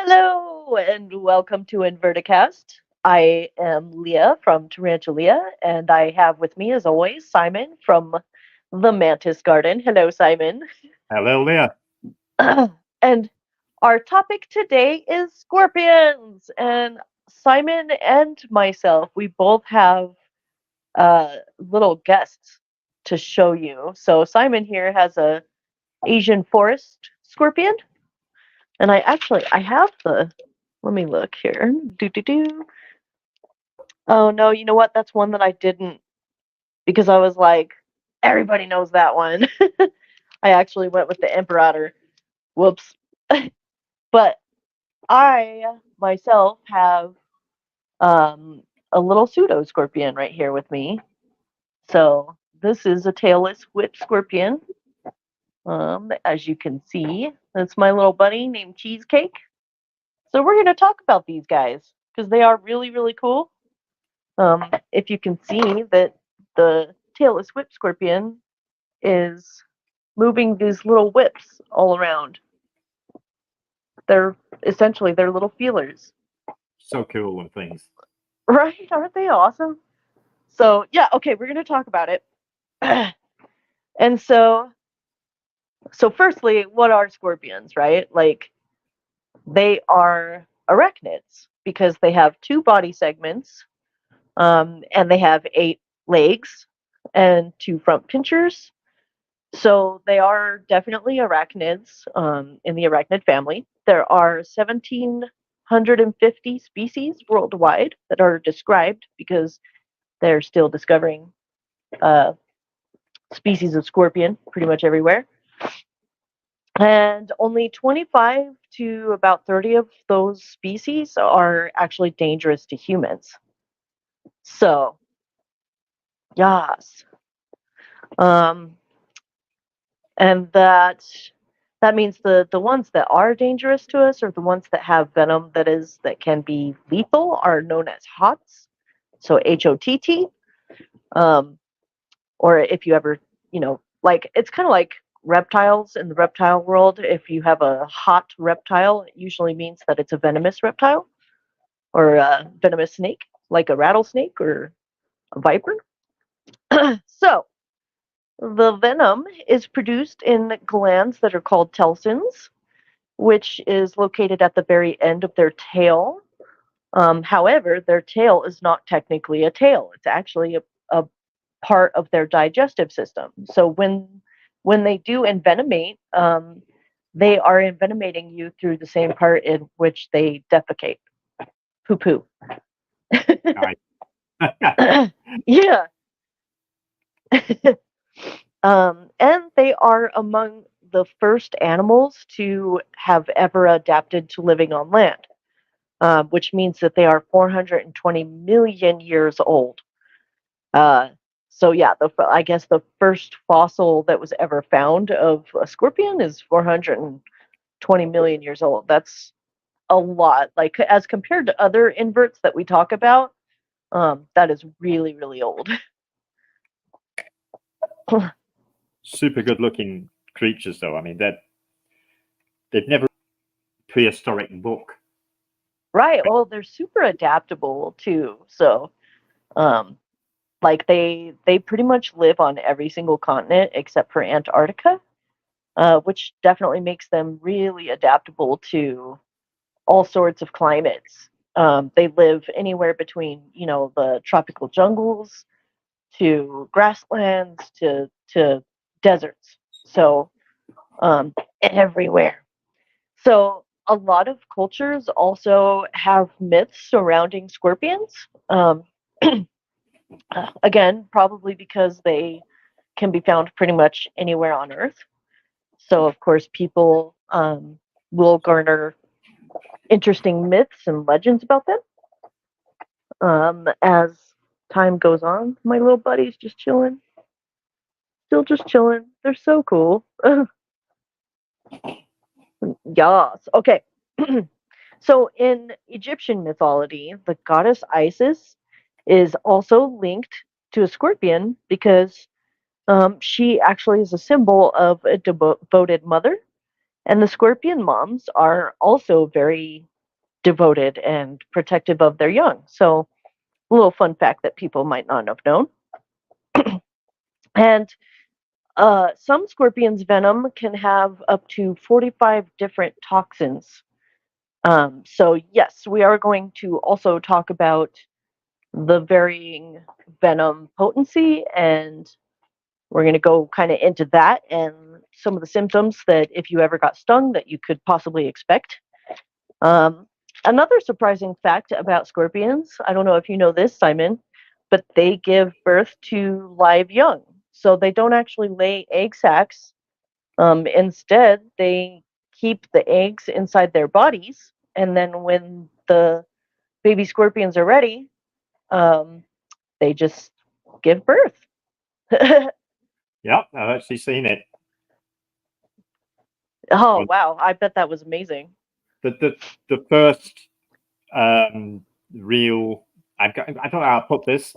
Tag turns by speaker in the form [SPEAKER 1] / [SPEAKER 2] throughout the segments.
[SPEAKER 1] Hello and welcome to InvertiCast. I am Leah from Tarantula, and I have with me, as always, Simon from the Mantis Garden. Hello, Simon.
[SPEAKER 2] Hello, Leah.
[SPEAKER 1] And our topic today is scorpions. And Simon and myself, we both have little guests to show you. So Simon here has a Asian forest scorpion, and I have the. Let me look here. Do do do. Oh no, you know what? That's one that I didn't because I was like, everybody knows that one. I actually went with the Imperator. Whoops. But I myself have um, a little pseudo scorpion right here with me. So this is a tailless whip scorpion. As you can see, that's my little buddy named Cheesecake. So we're going to talk about these guys because they are really, really cool. If you can see that the tailless whip scorpion is moving these little whips all around. They're essentially they're little feelers.
[SPEAKER 2] So cool and things.
[SPEAKER 1] Right? Aren't they awesome? So yeah, okay, we're gonna talk about it. And so firstly, what are scorpions, right? Like they are arachnids because they have two body segments, and they have 8 legs and 2 front pinchers. So they are definitely arachnids in the arachnid family. There are 1,750 species worldwide that are described because they're still discovering uh, species of scorpion pretty much everywhere. And only 25 to about 30 of those species are actually dangerous to humans. So, yes. Um, and that means the ones that are dangerous to us or the ones that have venom that can be lethal are known as HOTS. So HOTT. Um, or if you ever, like it's kind of like reptiles in the reptile world. If you have a hot reptile, it usually means that it's a venomous reptile or a venomous snake, like a rattlesnake or a viper. So the venom is produced in glands that are called telsins, which is located at the very end of their tail. However, their tail is not technically a tail. It's actually a part of their digestive system. So when they do envenomate, they are envenomating you through the same part in which they defecate, poo poo.
[SPEAKER 2] Nice.
[SPEAKER 1] Yeah. And they are among the first animals to have ever adapted to living on land, which means that they are 420 million years old. Uh, so yeah, I guess the first fossil that was ever found of a scorpion is 420 million years old. That's a lot. Like as compared to other inverts that we talk about, that is really, really old.
[SPEAKER 2] Super good looking creatures, though. I mean, that they've never prehistoric book.
[SPEAKER 1] Right. Well, they're super adaptable too. So, um, like they pretty much live on every single continent except for Antarctica, which definitely makes them really adaptable to all sorts of climates. They live anywhere between, the tropical jungles to grasslands to deserts. So everywhere. So a lot of cultures also have myths surrounding scorpions. Again, probably because they can be found pretty much anywhere on Earth. So of course, people will garner interesting myths and legends about them. As time goes on, my little buddy's just chilling, still just chilling. They're so cool. Yes. Okay. So in Egyptian mythology, the goddess Isis is also linked to a scorpion because she actually is a symbol of a devoted mother. And the scorpion moms are also very devoted and protective of their young. So, a little fun fact that people might not have known. And some scorpions' venom can have up to 45 different toxins. So, yes, we are going to also talk about the varying venom potency, and we're going to go kind of into that and some of the symptoms that if you ever got stung that you could possibly expect. Another surprising fact about scorpions, I don't know if you know this, Simon, but they give birth to live young. So they don't actually lay egg sacs. Instead, they keep the eggs inside their bodies. And then when the baby scorpions are ready, they just give birth.
[SPEAKER 2] Yeah, I've actually seen it.
[SPEAKER 1] Oh, wow. I bet that was amazing.
[SPEAKER 2] The first real, I don't know how to put this.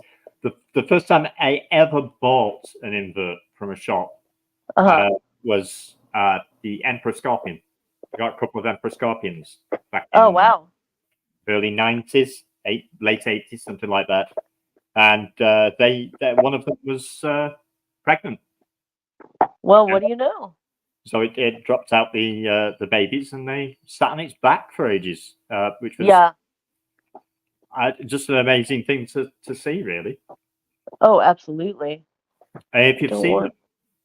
[SPEAKER 2] The first time I ever bought an invert from a shop was the Emperor Scorpion. I got a couple of Emperor Scorpions back in early 90s, late 80s, something like that. And one of them was pregnant.
[SPEAKER 1] Well, what do you know?
[SPEAKER 2] So it dropped out the babies, and they sat on its back for ages, which was just an amazing thing to see, really.
[SPEAKER 1] Oh, absolutely.
[SPEAKER 2] If you've seen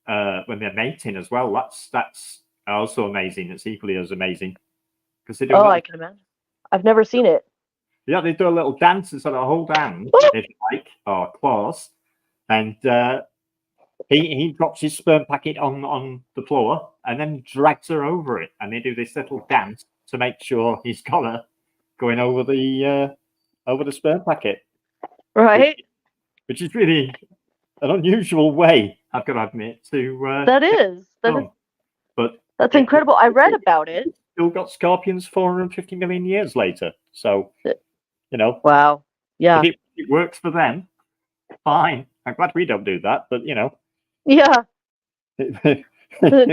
[SPEAKER 2] them when they're mating as well, that's also amazing. It's equally as amazing because they do.
[SPEAKER 1] I can imagine. I've never seen it.
[SPEAKER 2] Yeah, they do a little dance and sort of hold hands, if you like, or claws, and he drops his sperm packet on the floor and then drags her over it, and they do this little dance to make sure he's got her going over the sperm packet.
[SPEAKER 1] Right.
[SPEAKER 2] Which is really an unusual way, I've got to admit.
[SPEAKER 1] That is.
[SPEAKER 2] But
[SPEAKER 1] that's incredible. I read about it.
[SPEAKER 2] Still got scorpions 450 million years later. So,
[SPEAKER 1] Wow. Yeah.
[SPEAKER 2] If it works for them, fine. I'm glad we don't do that, but
[SPEAKER 1] Yeah. The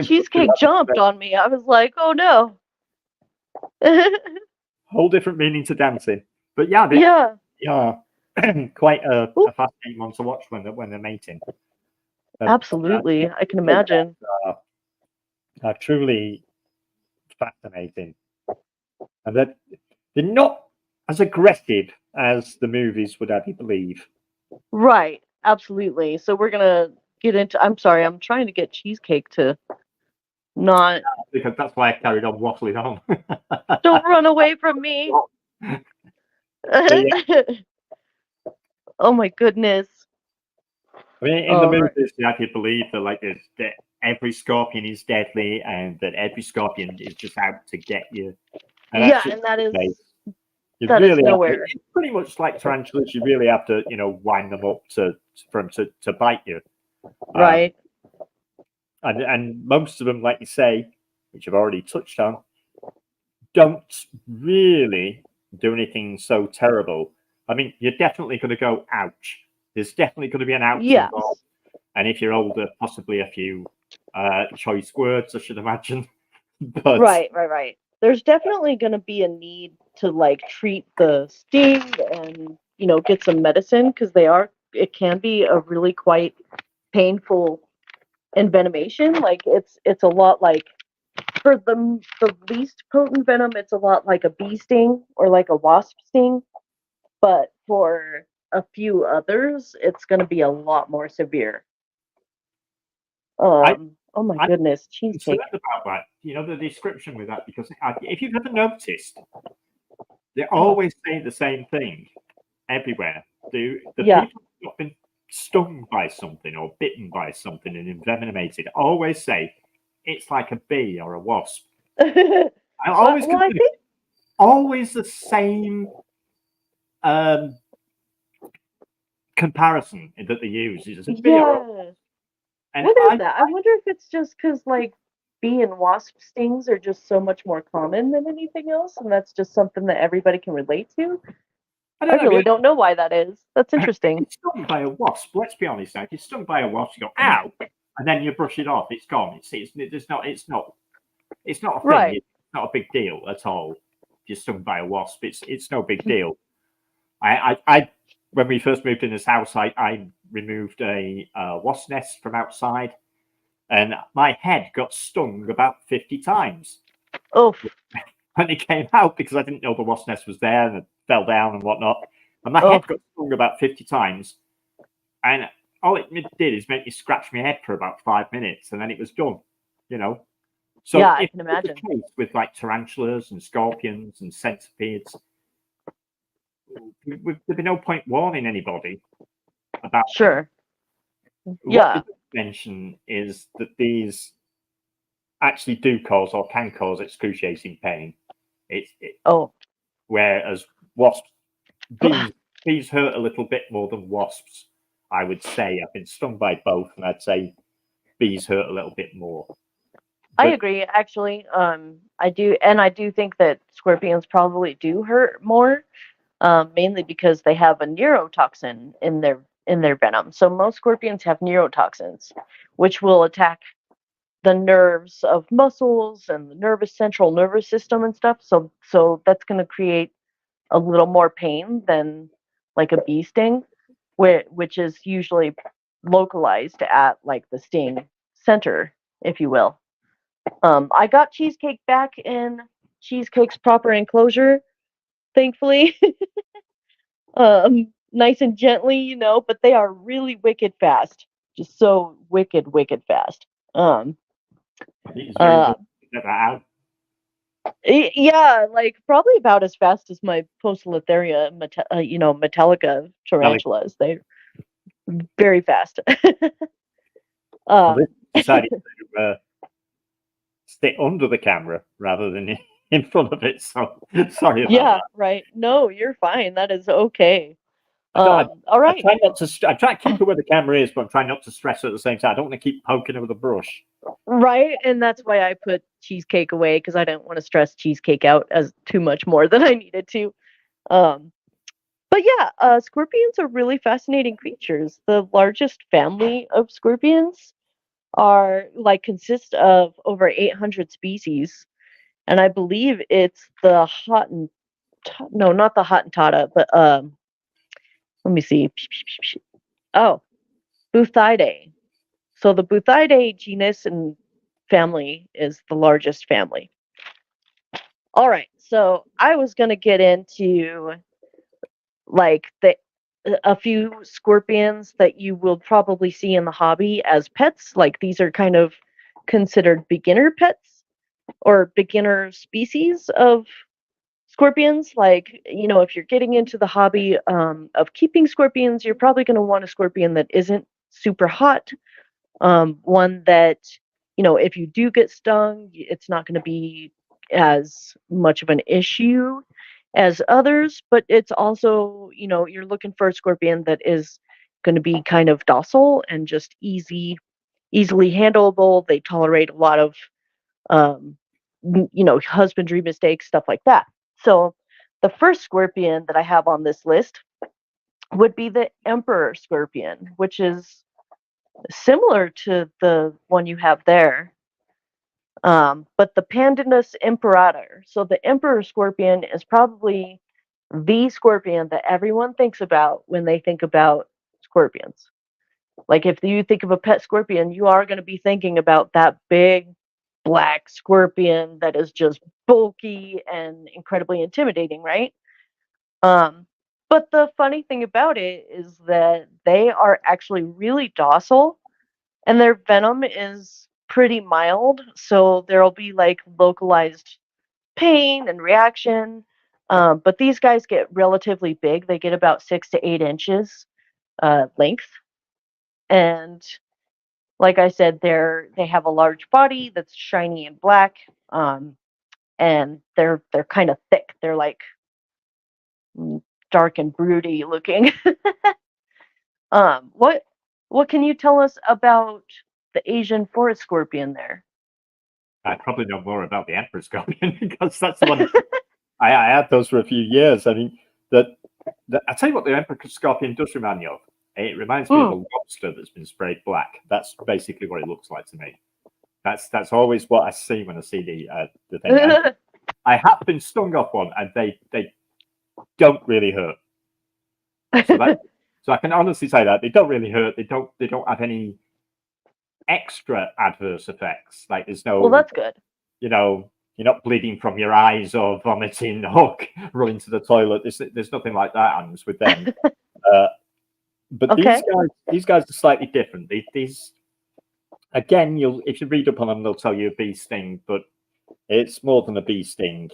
[SPEAKER 1] cheesecake jumped on me. I was like, oh no.
[SPEAKER 2] Whole different meaning to dancing. But yeah. Quite a fascinating one to watch when they're mating.
[SPEAKER 1] Absolutely. I can imagine.
[SPEAKER 2] Truly fascinating. And that they're not as aggressive as the movies would have you believe.
[SPEAKER 1] Right. Absolutely. So we're going to get into, I'm sorry, I'm trying to get cheesecake to not.
[SPEAKER 2] Because that's why I carried on waffling on.
[SPEAKER 1] Don't run away from me. Oh my goodness.
[SPEAKER 2] I mean, in the movies, you have to believe that that every scorpion is deadly and that every scorpion is just out to get you.
[SPEAKER 1] And that is nowhere.
[SPEAKER 2] It's pretty much like tarantulas. You really have to, wind them up for them to bite you.
[SPEAKER 1] Right.
[SPEAKER 2] And most of them, like you say, which I've already touched on, don't really do anything so terrible. I mean, you're definitely going to go, ouch. There's definitely going to be an ouch involved. And if you're older, possibly a few choice words, I should imagine. But
[SPEAKER 1] Right. There's definitely going to be a need to treat the sting and, get some medicine because it can be a really quite painful envenomation. It's a lot like, for the least potent venom, it's a lot like a bee sting or like a wasp sting. But for a few others, it's going to be a lot more severe. Oh my goodness, cheesecake.
[SPEAKER 2] About that, the description with that, because if you've ever noticed, they always say the same thing everywhere. The people who have been stung by something or bitten by something and envenomated always say it's like a bee or a wasp. Always the same comparison that they use is a bee or a wasp. And
[SPEAKER 1] what is that? I wonder if it's just because bee and wasp stings are just so much more common than anything else, and that's just something that everybody can relate to. I really don't know why that is. That's interesting.
[SPEAKER 2] If you're stung by a wasp, let's be honest now. If you're stung by a wasp, you go, ow, and then you brush it off. It's gone. It's not a thing.
[SPEAKER 1] Right.
[SPEAKER 2] It's not a big deal at all. you're stung by a wasp. It's no big deal. I when we first moved in this house, I removed a wasp nest from outside, and my head got stung about 50 times.
[SPEAKER 1] Oh.
[SPEAKER 2] When it came out, because I didn't know the wasp nest was there, and it fell down and whatnot. And my head got stung about 50 times. And all it did is make me scratch my head for about 5 minutes, and then it was done, So
[SPEAKER 1] yeah, I can imagine.
[SPEAKER 2] With like tarantulas and scorpions and centipedes, there'd be no point warning anybody about
[SPEAKER 1] Sure.
[SPEAKER 2] them.
[SPEAKER 1] Yeah.
[SPEAKER 2] What we mention is that these actually do cause or can cause excruciating pain. Whereas wasps, bees hurt a little bit more than wasps, I would say. I've been stung by both, and I'd say bees hurt a little bit more.
[SPEAKER 1] I agree, actually. I do think that scorpions probably do hurt more, mainly because they have a neurotoxin in their venom. So most scorpions have neurotoxins, which will attack the nerves of muscles and the central nervous system and stuff. So that's going to create a little more pain than like a bee sting, which is usually localized at like the sting center, if you will. I got Cheesecake back in Cheesecake's proper enclosure, thankfully. Nice and gently, but they are really wicked fast. Just so wicked fast. Yeah, like probably about as fast as my Poecilotheria, Metallica tarantulas. They're very fast.
[SPEAKER 2] Decided to stay under the camera rather than in front of it. So sorry about that.
[SPEAKER 1] Right. No, you're fine. That is okay.
[SPEAKER 2] All
[SPEAKER 1] right.
[SPEAKER 2] I try to keep it where the camera is, but I'm trying not to stress it at the same time. I don't want to keep poking it with a brush.
[SPEAKER 1] Right, and that's why I put Cheesecake away, because I didn't want to stress Cheesecake out as too much more than I needed to. But yeah, scorpions are really fascinating creatures. The largest family of scorpions consist of over 800 species, and I believe it's the not the Hottentotta, but let me see. Oh, Buthidae. So the Buthidae genus and family is the largest family. All right, so I was going to get into like a few scorpions that you will probably see in the hobby as pets. Like these are kind of considered beginner pets or beginner species of scorpions. Like, if you're getting into the hobby of keeping scorpions, you're probably going to want a scorpion that isn't super hot. One that, if you do get stung, it's not going to be as much of an issue as others, but it's also, you're looking for a scorpion that is going to be kind of docile and just easily handleable. They tolerate a lot of, husbandry mistakes, stuff like that. So the first scorpion that I have on this list would be the emperor scorpion, which is similar to the one you have there, but the Pandora imperator. So the emperor scorpion is probably the scorpion that everyone thinks about when they think about scorpions. Like if you think of a pet scorpion, you are going to be thinking about that big black scorpion that is just bulky and incredibly intimidating, right? But the funny thing about it is that they are actually really docile, and their venom is pretty mild, so there'll be like localized pain and reaction. But these guys get relatively big. They get about 6 to 8 inches length, and like I said, they have a large body that's shiny and black, and they're kind of thick. They're like dark and broody looking. What can you tell us about the Asian forest scorpion there?
[SPEAKER 2] I probably know more about the emperor scorpion because that's the one I had those for a few years. I mean, I tell you what, the emperor scorpion does remind me of. It reminds me of a lobster that's been sprayed black. That's basically what it looks like to me. That's always what I see when I see the thing. I have been stung off one, and they don't really hurt. So I can honestly say that they don't really hurt. They don't have any extra adverse effects. Like there's no.
[SPEAKER 1] Well, that's good.
[SPEAKER 2] You're not bleeding from your eyes or vomiting or running to the toilet. There's nothing like that happens with them. But
[SPEAKER 1] Okay.
[SPEAKER 2] these guys are slightly different. These again, if you read up on them, they'll tell you a bee sting, but it's more than a bee sting,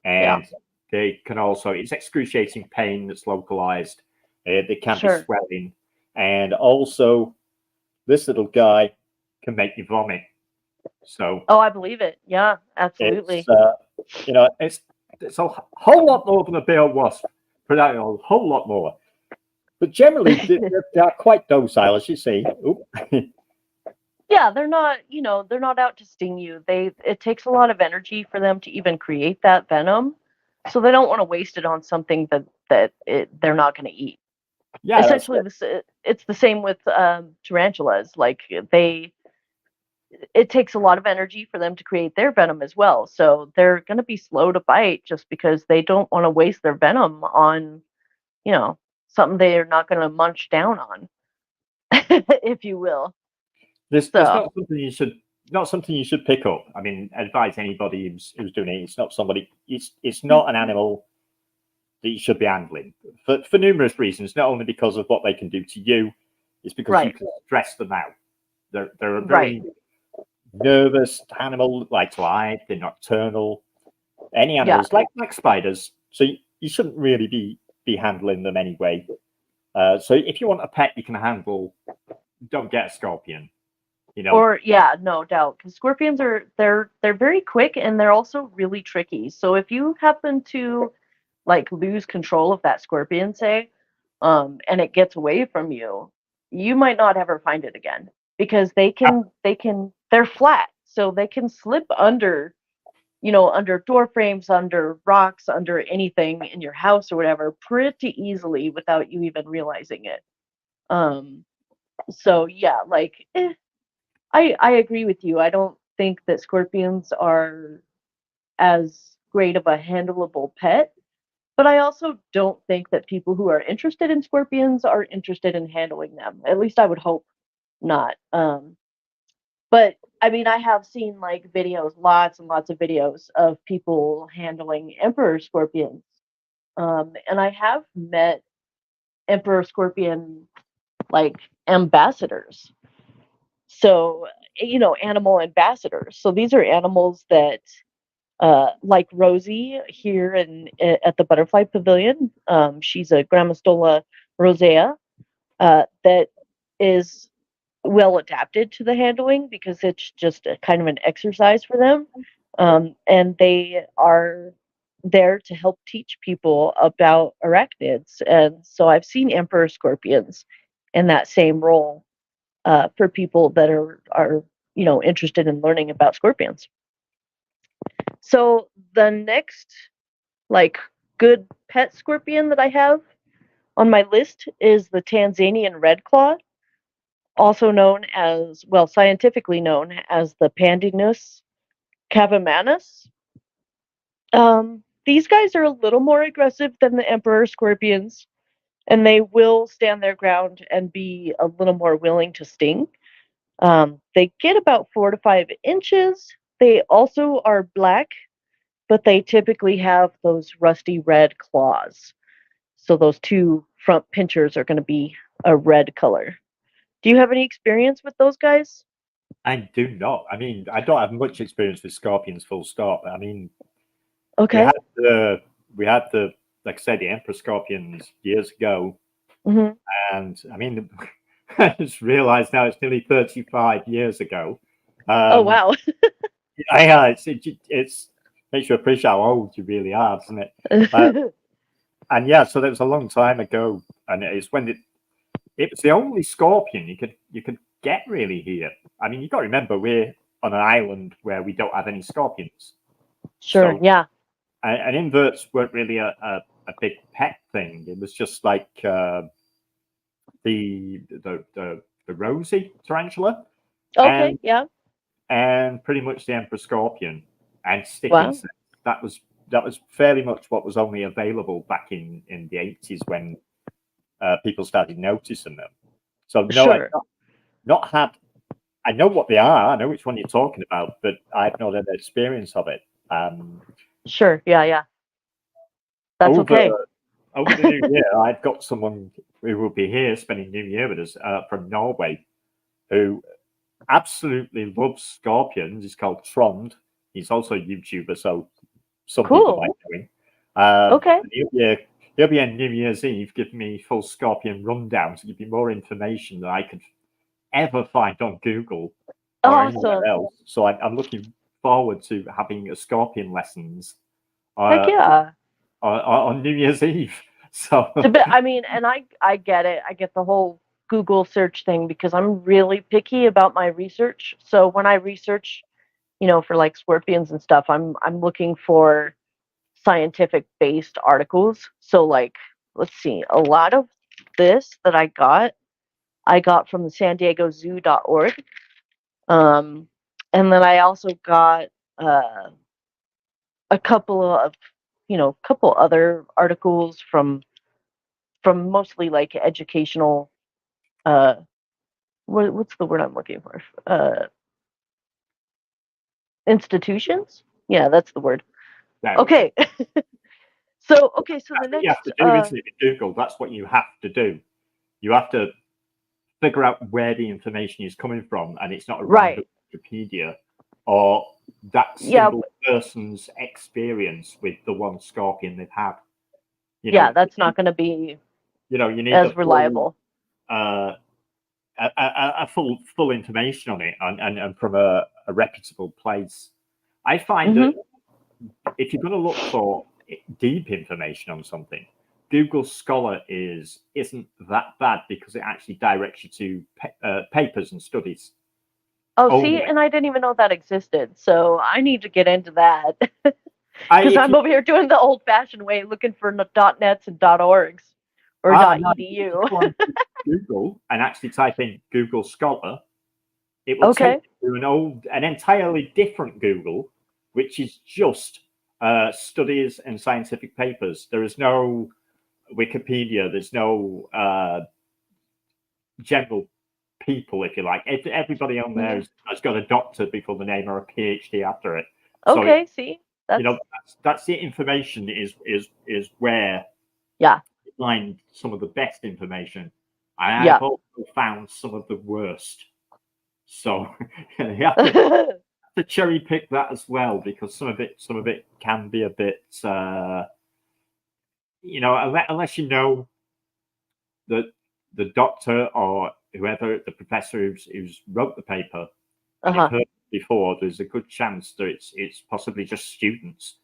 [SPEAKER 2] and they can also it's excruciating pain that's localized. They can be swelling, and also this little guy can make you vomit. So
[SPEAKER 1] I believe it. Yeah, absolutely.
[SPEAKER 2] It's a whole lot more than a bear wasp, but a whole lot more. But generally, they're quite docile, as you see.
[SPEAKER 1] Yeah, they're not out to sting you. It takes a lot of energy for them to even create that venom, so they don't want to waste it on something that they're not going to eat. Yeah, essentially, it's the same with tarantulas. Like it takes a lot of energy for them to create their venom as well. So they're going to be slow to bite just because they don't want to waste their venom on, something they're not going to munch down on, if you will.
[SPEAKER 2] There's not something you should pick up. I mean, advise anybody who's doing it. It's not somebody. It's not an animal that you should be handling for numerous reasons. Not only because of what they can do to you, it's because you can stress them out. They're a very nervous animal, like to hide. They're nocturnal. Any animals like spiders. So you shouldn't really be handling them anyway. So if you want a pet you can handle, don't get a scorpion.
[SPEAKER 1] Or no doubt, because scorpions they're very quick and they're also really tricky. So if you happen to like lose control of that scorpion, say, and it gets away from you, you might not ever find it again because they're flat, so they can slip under, under door frames, under rocks, under anything in your house or whatever, pretty easily without you even realizing it. So yeah, like. I agree with you. I don't think that scorpions are as great of a handleable pet, but I also don't think that people who are interested in scorpions are interested in handling them. At least I would hope not. But I mean, I have seen like videos, lots and lots of videos of people handling emperor scorpions. And I have met emperor scorpion like ambassadors. So, animal ambassadors. So these are animals that, like Rosie here at the Butterfly Pavilion. She's a Grammostola rosea that is well adapted to the handling because it's just a kind of an exercise for them. And they are there to help teach people about arachnids. And so I've seen emperor scorpions in that same role. For people that are interested in learning about scorpions. So the next like good pet scorpion that I have on my list is the Tanzanian red claw, also known as, well, scientifically known as the Pandinus cavamanus. These guys are a little more aggressive than the emperor scorpions, and they will stand their ground and be a little more willing to sting. They get about 4 to 5 inches. They also are black, but they typically have those rusty red claws. So those two front pinchers are going to be a red color. Do you have any experience with those guys?
[SPEAKER 2] I do not. I mean, I don't have much experience with scorpions, full stop. I mean,
[SPEAKER 1] okay.
[SPEAKER 2] We had the like I said, the emperor scorpions years ago.
[SPEAKER 1] Mm-hmm.
[SPEAKER 2] And I mean, I just realized now it's nearly 35 years ago.
[SPEAKER 1] Oh, wow.
[SPEAKER 2] Yeah, it's makes you appreciate how old you really are, doesn't it? And yeah, so that was a long time ago, and it's when it was the only scorpion you could get really here. I mean, you got to remember we're on an island where we don't have any scorpions.
[SPEAKER 1] Sure. So, yeah.
[SPEAKER 2] And inverts weren't really a big pet thing. It was just like the rosy tarantula.
[SPEAKER 1] Okay. Yeah.
[SPEAKER 2] And pretty much the emperor scorpion and stick insect. That was fairly much what was only available back in the 80s when people started noticing them. So no, I've not had. I know what they are. I know which one you're talking about, but I've not had experience of it.
[SPEAKER 1] Sure. Yeah. That's okay.
[SPEAKER 2] Over the new year, I've got someone who will be here spending New Year with us from Norway, who absolutely loves scorpions. He's called Trond. He's also a YouTuber, so some people might know him.
[SPEAKER 1] Okay.
[SPEAKER 2] He'll be on New Year's Eve giving me full scorpion rundown to give you more information than I could ever find on Google or anywhere else. So I'm looking forward to having a scorpion lessons on New Year's Eve. So
[SPEAKER 1] I mean, and I get it. I get the whole Google search thing because I'm really picky about my research. So when I research, for like scorpions and stuff, I'm looking for scientific based articles. So like, let's see, a lot of this that I got from the San Diego Zoo.org. And then I also got a couple other articles from mostly like educational what's the word I'm looking for? Institutions? Yeah, that's the word. Okay. So the next
[SPEAKER 2] you have to do, isn't it, with Google? That's what you have to do. You have to figure out where the information is coming from, and it's not a random Wikipedia or that single person's experience with the one scorpion they've had.
[SPEAKER 1] That's not going to be
[SPEAKER 2] you need
[SPEAKER 1] as reliable.
[SPEAKER 2] A full information on it and from a reputable place. I find that if you're going to look for deep information on something, Google Scholar isn't that bad because it actually directs you to papers and studies.
[SPEAKER 1] See, and I didn't even know that existed, so I need to get into that because I'm over here doing the old-fashioned way, looking for .nets and .orgs or .edu.
[SPEAKER 2] Google and actually type in Google Scholar, it will take you to an entirely different Google, which is just studies and scientific papers. There is no Wikipedia. There's no general people, if you like. Everybody on there has got a doctor before the name or a PhD after it.
[SPEAKER 1] Okay, see,
[SPEAKER 2] that's the information is where
[SPEAKER 1] you
[SPEAKER 2] find some of the best information. I have also found some of the worst. So you have to cherry pick that as well, because some of it can be a bit, unless you know that the doctor or whoever, the professor who's wrote the paper, and you've heard it before, there's a good chance that it's possibly just students.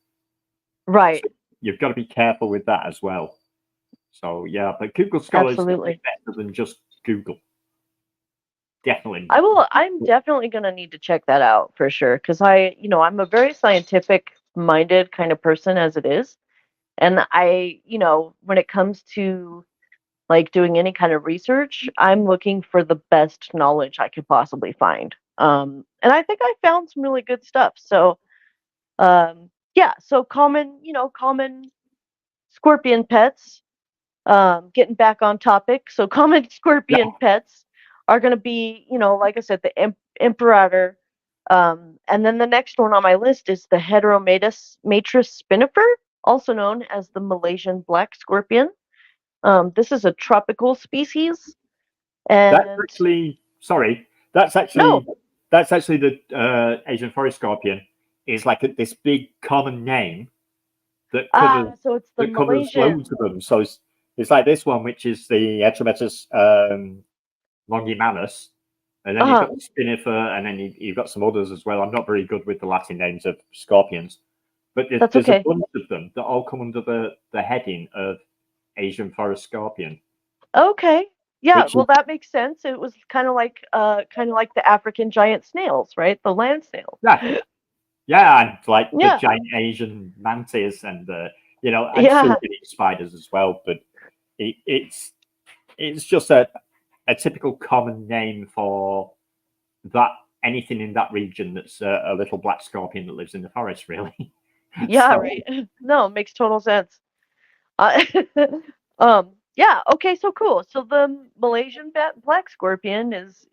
[SPEAKER 1] Right.
[SPEAKER 2] So you've got to be careful with that as well. So yeah, but Google Scholar is better than just Google. Definitely.
[SPEAKER 1] I'm definitely going to need to check that out for sure, because I'm a very scientific minded kind of person as it is, and when it comes to like doing any kind of research, I'm looking for the best knowledge I could possibly find. And I think I found some really good stuff. So so common scorpion pets. Getting back on topic, so common scorpion pets are going to be, like I said, the imperator, and then the next one on my list is the Heteromatous spinifer, also known as the Malaysian black scorpion. This is a tropical species, and
[SPEAKER 2] that's actually the Asian forest scorpion is like this big common name that covers,
[SPEAKER 1] so it's the
[SPEAKER 2] covers loads of them. So it's like this one, which is the Heteromatous longimanus, and then you've got the spinifer, and then you've got some others as well. I'm not very good with the Latin names of scorpions, but there's a bunch of them that all come under the heading of Asian forest scorpion.
[SPEAKER 1] Okay. Yeah, well, that makes sense. It was kind of like the African giant snails, right? The land snails.
[SPEAKER 2] Yeah, and like the giant Asian mantis and spiders as well. But it's just a typical common name for that anything in that region that's a little black scorpion that lives in the forest, really.
[SPEAKER 1] Yeah,
[SPEAKER 2] So,
[SPEAKER 1] right. No, it makes total sense. Uh, yeah, okay, so cool. So the Malaysian black scorpion is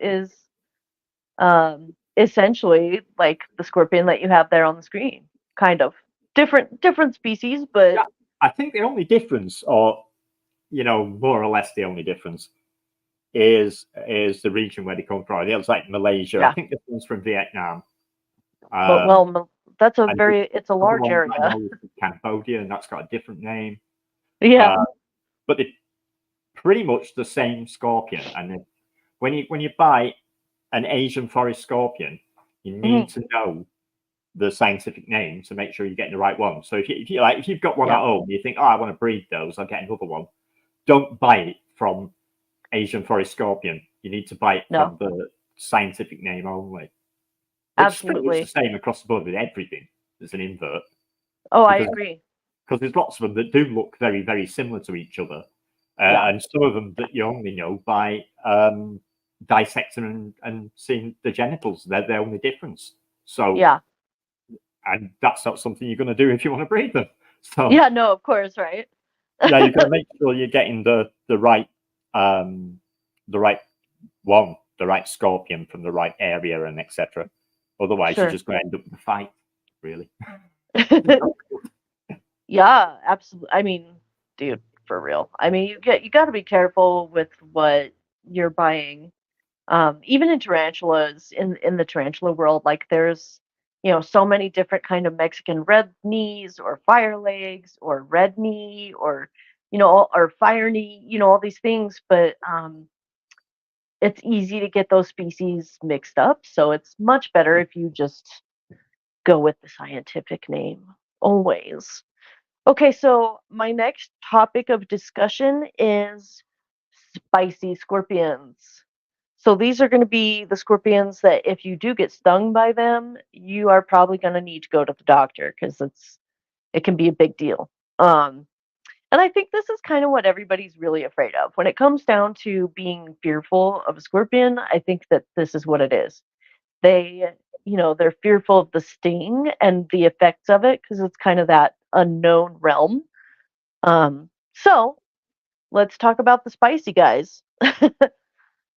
[SPEAKER 1] essentially like the scorpion that you have there on the screen. Kind of. Different species, but
[SPEAKER 2] yeah, I think the only difference, or more or less the only difference, is the region where they come from. It was like Malaysia. I
[SPEAKER 1] yeah.
[SPEAKER 2] think this one's from Vietnam.
[SPEAKER 1] Well, that's
[SPEAKER 2] And the
[SPEAKER 1] it's a
[SPEAKER 2] other
[SPEAKER 1] large
[SPEAKER 2] one I
[SPEAKER 1] area.
[SPEAKER 2] know is from Cambodia, and that's got a different name.
[SPEAKER 1] Yeah.
[SPEAKER 2] Uh, but they're pretty much the same scorpion. And when you buy an Asian forest scorpion, you need
[SPEAKER 1] Mhm.
[SPEAKER 2] to know the scientific name to make sure you're getting the right one. So if you've got one at
[SPEAKER 1] Yeah.
[SPEAKER 2] home, you think, oh, I want to breed those, I'll get another one. Don't buy it from Asian forest scorpion. You need to buy it
[SPEAKER 1] No.
[SPEAKER 2] from the scientific name only, which is pretty much the
[SPEAKER 1] Absolutely.
[SPEAKER 2] same across the board with everything that's an invert,
[SPEAKER 1] Oh, I
[SPEAKER 2] because
[SPEAKER 1] agree.
[SPEAKER 2] there's lots of them that do look very, very similar to each other,
[SPEAKER 1] Yeah.
[SPEAKER 2] and some of them that you only know by dissecting and seeing the genitals. They're the only difference. So,
[SPEAKER 1] Yeah.
[SPEAKER 2] and that's not something you're going to do if you want to breed them. So,
[SPEAKER 1] Yeah, no, of course, right?
[SPEAKER 2] yeah, you've got to make sure you're getting the right the right one, the right scorpion from the right area, and etc. Otherwise, you're
[SPEAKER 1] Sure.
[SPEAKER 2] just going to end up with a fight, really.
[SPEAKER 1] Yeah, absolutely. I mean, dude, for real. I mean, you got to be careful with what you're buying. Even in tarantulas, in the tarantula world, like there's, so many different kind of Mexican red knees or fire legs or red knee or, or fire knee, all these things. But it's easy to get those species mixed up. So it's much better if you just go with the scientific name always. Okay, so my next topic of discussion is spicy scorpions. So these are going to be the scorpions that if you do get stung by them, you are probably going to need to go to the doctor because it can be a big deal. And I think this is kind of what everybody's really afraid of. When it comes down to being fearful of a scorpion, I think that this is what it is. They, they're fearful of the sting and the effects of it because it's kind of that unknown realm. So let's talk about the spicy guys.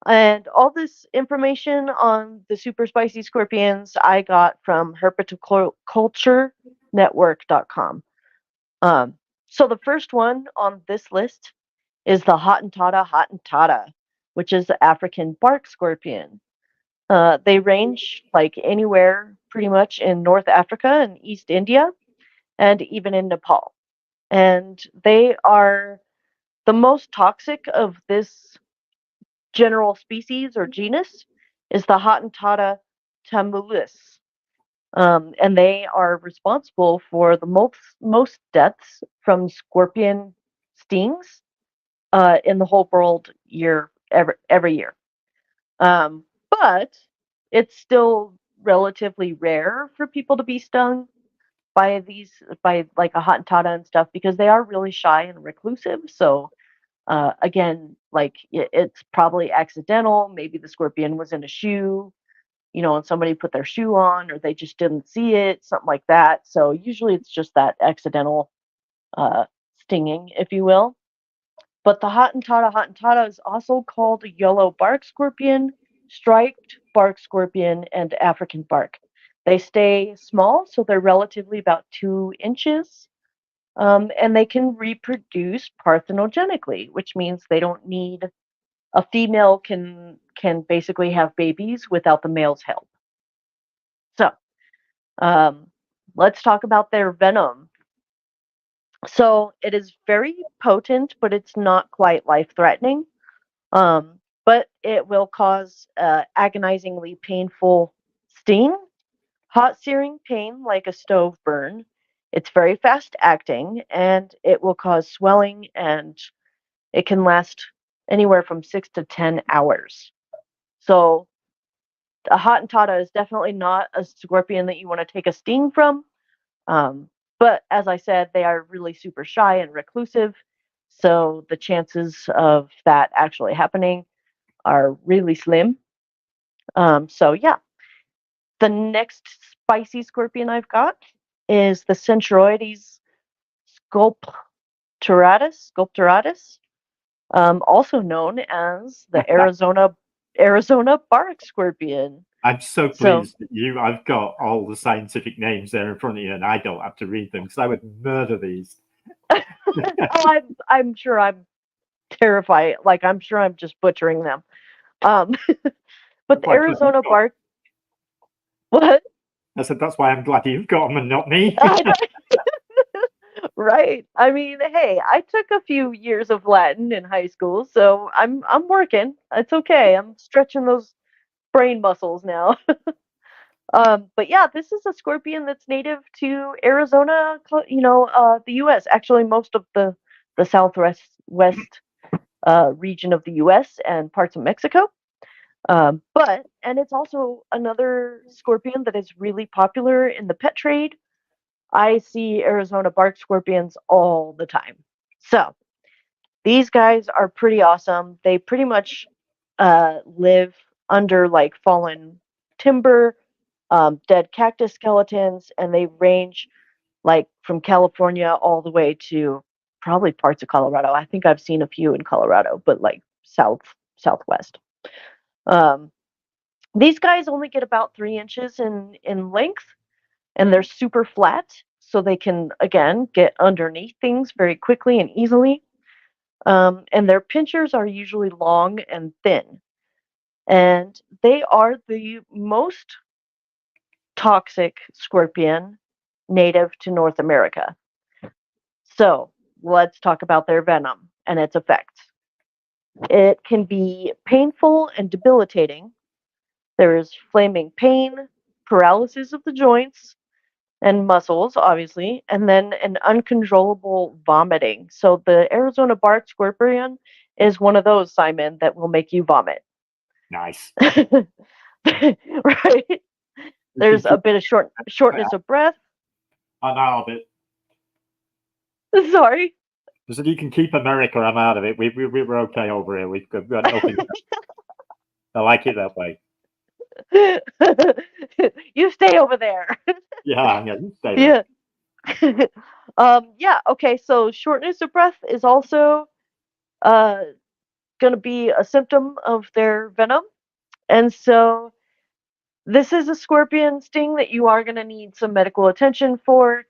[SPEAKER 1] And all this information on the super spicy scorpions I got from herpetoculturenetwork.com. Um, so the first one on this list is the Hottentotta, which is the African bark scorpion. They range like anywhere pretty much in North Africa and East India and even in Nepal. And they are the most toxic of this general species or genus is the Hottentotta tamulus. And they are responsible for the most deaths from scorpion stings in the whole world every year. But it's still relatively rare for people to be stung by like a Hottentotta and stuff because they are really shy and reclusive. So again, like it's probably accidental. Maybe the scorpion was in a shoe, and somebody put their shoe on, or they just didn't see it, something like that. So usually it's just that accidental uh, stinging, if you will. But the Hottentotta is also called yellow bark scorpion, striped bark scorpion, and African bark. They stay small, so they're relatively about 2 inches, and they can reproduce parthenogenically, which means they don't need a female can basically have babies without the male's help. So um, let's talk about their venom. So it is very potent, but it's not quite life threatening. But it will cause agonizingly painful sting, hot searing pain like a stove burn. It's very fast acting and it will cause swelling and it can last anywhere from 6 to 10 hours. So a Hottentotta is definitely not a scorpion that you want to take a sting from. Um, but as I said, they are really super shy and reclusive. So the chances of that actually happening are really slim. So yeah, the next spicy scorpion I've got is the Centroides sculpturatus, also known as the Arizona bark scorpion.
[SPEAKER 2] I'm so pleased that I've got all the scientific names there in front of you, and I don't have to read them because I would murder these.
[SPEAKER 1] I'm sure I'm terrified. Like, I'm sure I'm just butchering them. But the Arizona bark. What?
[SPEAKER 2] I said that's why I'm glad you've got them and not me.
[SPEAKER 1] Right. I mean, hey, I took a few years of Latin in high school, so I'm working. It's okay. I'm stretching those brain muscles now. But yeah, this is a scorpion that's native to Arizona, the U.S. Actually, most of the southwest region of the U.S. and parts of Mexico. And it's also another scorpion that is really popular in the pet trade. I see Arizona bark scorpions all the time. So these guys are pretty awesome. They pretty much live under like fallen timber, dead cactus skeletons, and they range like from California all the way to probably parts of Colorado. I think I've seen a few in Colorado, but like southwest. These guys only get about 3 inches in length, and they're super flat, so they can again get underneath things very quickly and easily. And their pinchers are usually long and thin, and they are the most toxic scorpion native to North America. So let's talk about their venom and its effects. It can be painful and debilitating. There is flaming pain, paralysis of the joints and muscles, obviously, and then an uncontrollable vomiting. So the Arizona bark scorpion is one of those, Simon, that will make you vomit.
[SPEAKER 2] Nice.
[SPEAKER 1] Right? There's a bit of shortness of breath.
[SPEAKER 2] I'm out of it.
[SPEAKER 1] Sorry.
[SPEAKER 2] So you can keep America. I'm out of it. We were okay over here. We've got nothing. I like it that way.
[SPEAKER 1] You stay over there.
[SPEAKER 2] Yeah, you stay there.
[SPEAKER 1] Yeah. Okay. So shortness of breath is also going to be a symptom of their venom, and so this is a scorpion sting that you are going to need some medical attention for.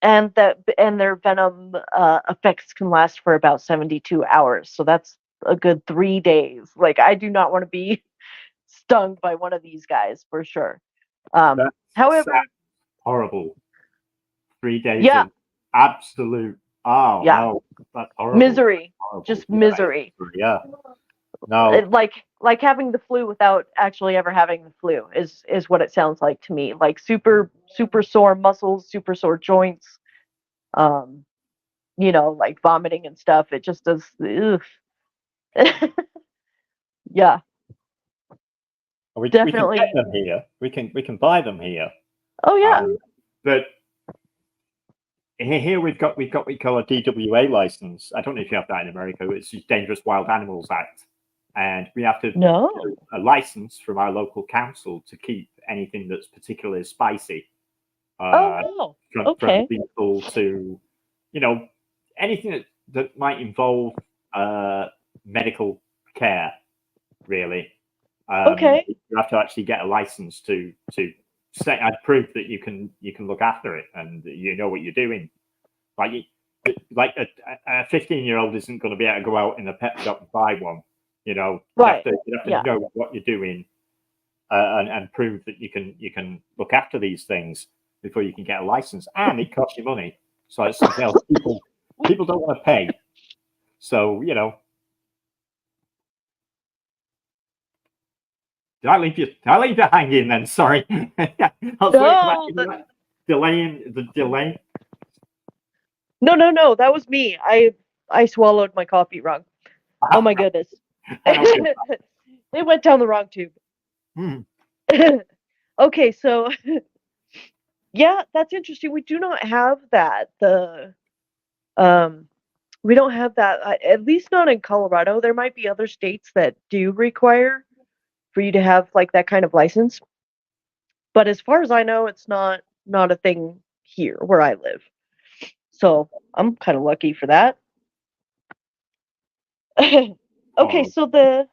[SPEAKER 1] And their venom effects can last for about 72 hours. So that's a good 3 days. Like, I do not want to be stung by one of these guys for sure. However,
[SPEAKER 2] horrible. 3 days
[SPEAKER 1] yeah,
[SPEAKER 2] of absolute no, that's horrible.
[SPEAKER 1] Misery.
[SPEAKER 2] Horrible.
[SPEAKER 1] Just misery.
[SPEAKER 2] Yeah. No.
[SPEAKER 1] Like having the flu without actually ever having the flu is what it sounds like to me. Like super sore muscles, super sore joints, like vomiting and stuff. It just does. Yeah. Definitely.
[SPEAKER 2] We can get them here. We can buy them here.
[SPEAKER 1] Oh yeah.
[SPEAKER 2] But here we've got what we call a DWA license. I don't know if you have that in America. It's the Dangerous Wild Animals Act. And we have to get a license from our local council to keep anything that's particularly spicy.
[SPEAKER 1] From
[SPEAKER 2] people to, anything that might involve medical care, really. You have to actually get a license to say and prove that you can look after it and you know what you're doing. Like a 15-year-old isn't going to be able to go out in a pet shop and buy one. You have to know what you're doing and prove that you can look after these things before you can get a license, and it costs you money. So it's something else people don't want to pay. So Did I leave you hanging then? Sorry. I was delaying the delay.
[SPEAKER 1] No. That was me. I swallowed my coffee wrong. Oh my goodness. It went down the wrong tube. Okay, so yeah, that's interesting. We do not have that. We don't have that. At least not in Colorado. There might be other states that do require for you to have like that kind of license. But as far as I know, it's not not a thing here where I live. So I'm kind of lucky for that. Okay,
[SPEAKER 2] Oh,
[SPEAKER 1] so the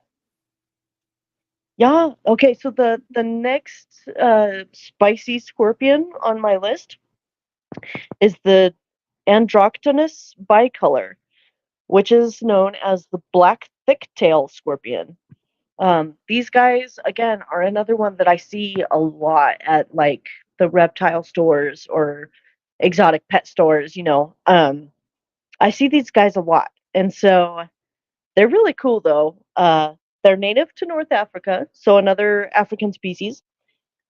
[SPEAKER 1] next spicy scorpion on my list is the Androctonus bicolor, which is known as the black thick-tail scorpion. These guys, again, are another one that I see a lot at like the reptile stores or exotic pet stores, you know. I see these guys a lot. And so they're really cool though. They're native to North Africa, so another African species,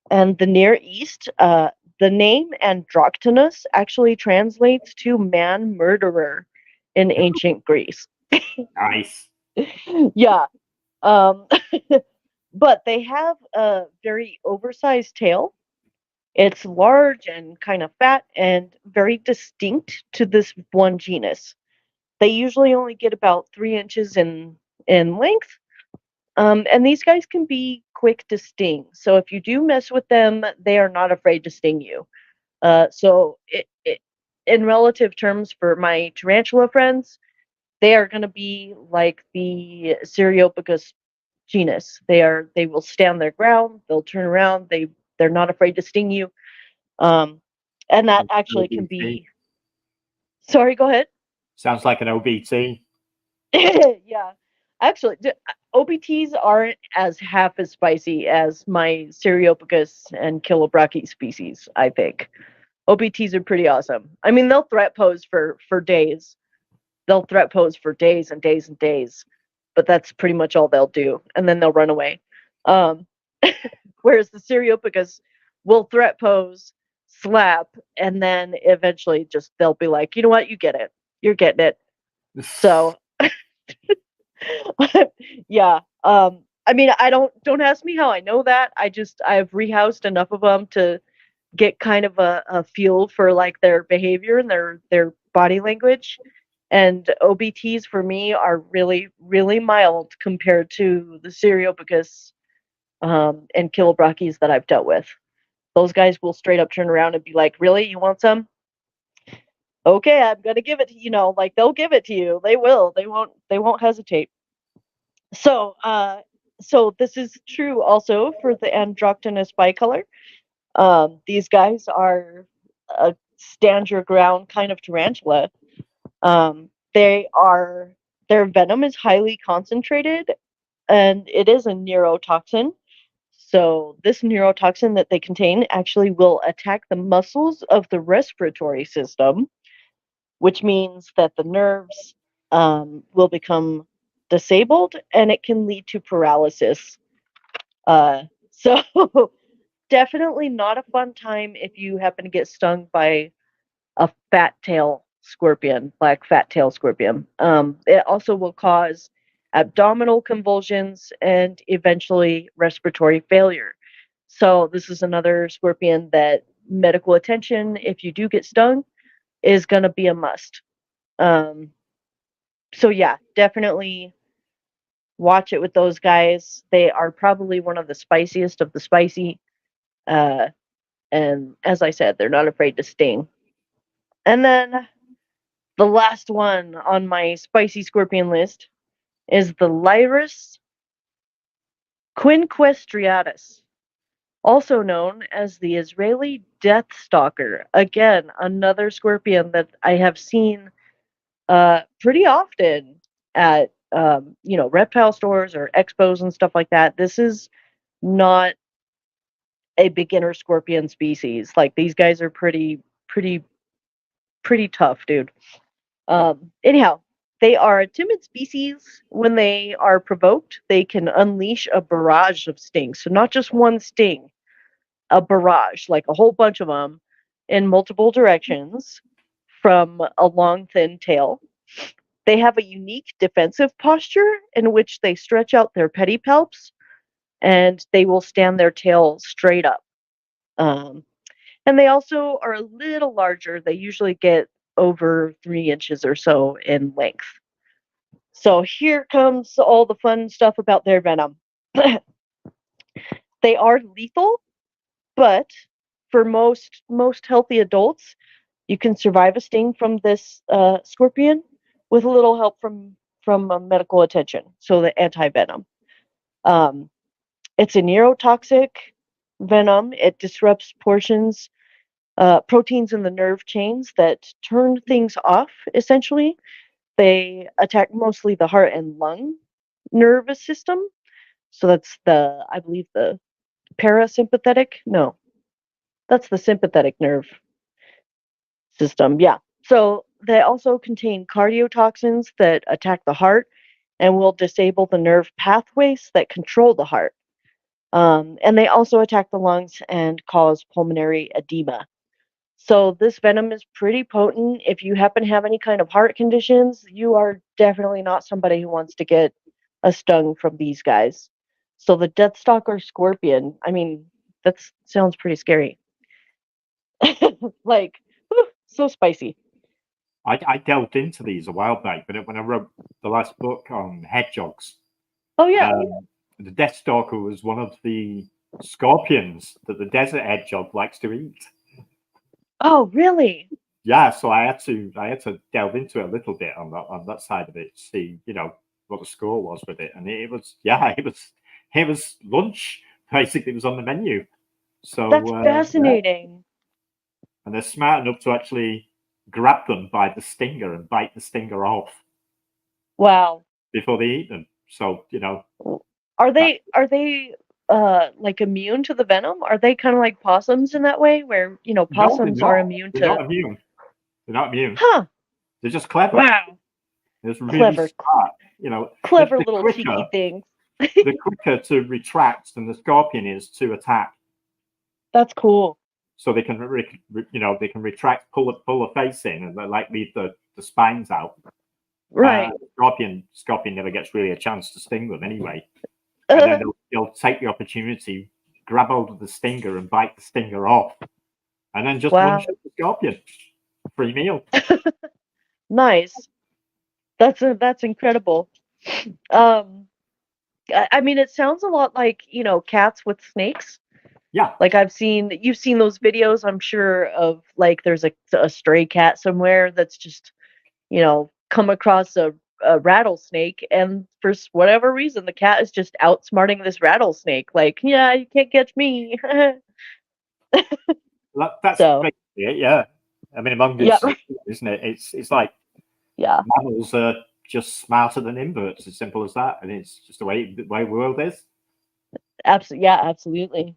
[SPEAKER 1] and the Near East. The name Androctonus actually translates to man murderer in ancient Greece.
[SPEAKER 2] nice.
[SPEAKER 1] Yeah. Um, but they have a very oversized tail. It's large and kind of fat and very distinct to this one genus. They usually only get about 3 inches in length. And these guys can be quick to sting. So if you do mess with them, they are not afraid to sting you. In relative terms, for my tarantula friends, they are going to be like the Cereopithecus genus. They will stand their ground. They'll turn around. They're not afraid to sting you. Um, and that actually can
[SPEAKER 2] OBT.
[SPEAKER 1] be. Sorry, go ahead.
[SPEAKER 2] Sounds like an OBT.
[SPEAKER 1] Yeah, actually, OBTs aren't as half as spicy as my Cereopithecus and Kilobrachys species. I think OBTs are pretty awesome. I mean, they'll threat pose for days. They'll threat pose for days and days and days, but that's pretty much all they'll do, and then they'll run away. Um, Whereas the Cereopithecus will threat pose, slap, and then eventually just they'll be like, you know what, you get it, you're getting it. So yeah. I mean, I don't ask me how I know that. I've rehoused enough of them to get kind of a feel for like their behavior and their body language. And OBTs for me are really, really mild compared to the Cereopithecus and Kilobrachys that I've dealt with. Those guys will straight up turn around and be like, "Really, you want some? Okay, I'm gonna give it to you." Know, like they'll give it to you. They will. They won't hesitate. So, so this is true also for the Androctonus bicolor. These guys are a stand your ground kind of tarantula. Um, they are their venom is highly concentrated, and it is a neurotoxin. So this neurotoxin that they contain actually will attack the muscles of the respiratory system, which means that the nerves will become disabled and it can lead to paralysis. So definitely not a fun time if you happen to get stung by a fat tail scorpion, black fat tail scorpion. It also will cause abdominal convulsions and eventually respiratory failure. So this is another scorpion that medical attention, if you do get stung, is going to be a must. Um, so yeah, definitely watch it with those guys. They are probably one of the spiciest of the spicy. Uh, and as I said, they're not afraid to sting. And then the last one on my spicy scorpion list is the Lyrus quinquestriatus, also known as the Israeli death stalker. Again, another scorpion that I have seen pretty often at reptile stores or expos and stuff like that. This is not a beginner scorpion species. Like these guys are pretty tough, dude. Anyhow, they are a timid species. When they are provoked, they can unleash a barrage of stings. So not just one sting, a barrage, like a whole bunch of them in multiple directions from a long, thin tail. They have a unique defensive posture in which they stretch out their pedipalps and they will stand their tail straight up. Um, and they also are a little larger. They usually get over 3 inches or so in length. So here comes all the fun stuff about their venom. They are lethal, but for most healthy adults, you can survive a sting from this scorpion with a little help from medical attention. So the anti-venom. Um, it's a neurotoxic venom. It disrupts proteins in the nerve chains that turn things off, essentially. They attack mostly the heart and lung nervous system. So that's I believe, the parasympathetic. No, that's the sympathetic nerve system. Yeah. So they also contain cardiotoxins that attack the heart and will disable the nerve pathways that control the heart. And they also attack the lungs and cause pulmonary edema. So this venom is pretty potent. If you happen to have any kind of heart conditions, you are definitely not somebody who wants to get a stung from these guys. So the Deathstalker scorpion, I mean, that sounds pretty scary. Like, whew, so spicy.
[SPEAKER 2] I delved into these a while back, but when I wrote the last book on hedgehogs,
[SPEAKER 1] Oh yeah.
[SPEAKER 2] The Deathstalker was one of the scorpions that the desert hedgehog likes to eat.
[SPEAKER 1] Oh really?
[SPEAKER 2] Yeah, so I had to delve into it a little bit on that side of it, see what the score was with it, and it was lunch basically. It was on the menu. So
[SPEAKER 1] That's fascinating.
[SPEAKER 2] And they're smart enough to actually grab them by the stinger and bite the stinger off.
[SPEAKER 1] Wow.
[SPEAKER 2] Before they eat them. So,
[SPEAKER 1] Are they like immune to the venom? Are they kind of like possums in that way where, possums are immune to...
[SPEAKER 2] They're not immune. They're not immune.
[SPEAKER 1] Huh.
[SPEAKER 2] They're just clever.
[SPEAKER 1] Wow.
[SPEAKER 2] They're really smart.
[SPEAKER 1] Clever little cheeky things.
[SPEAKER 2] The quicker to retract than the scorpion is to attack.
[SPEAKER 1] That's cool.
[SPEAKER 2] So they can, they can retract, pull the face in, and like leave the spines out.
[SPEAKER 1] Right.
[SPEAKER 2] Scorpion never gets really a chance to sting them anyway. And then they'll take the opportunity, grab hold of the stinger and bite the stinger off, and then just munch at the scorpion. Free meal.
[SPEAKER 1] Nice. That's incredible. I mean, it sounds a lot like, cats with snakes.
[SPEAKER 2] Yeah.
[SPEAKER 1] Like you've seen those videos, I'm sure, of like there's a stray cat somewhere that's just, come across a rattlesnake, and for whatever reason the cat is just outsmarting this rattlesnake. Like, yeah, you can't catch me.
[SPEAKER 2] That's basically it, yeah. I mean, among this, isn't it? It's like mammals are just smarter than inverts, as simple as that, and it's just the way the world is.
[SPEAKER 1] Absolutely.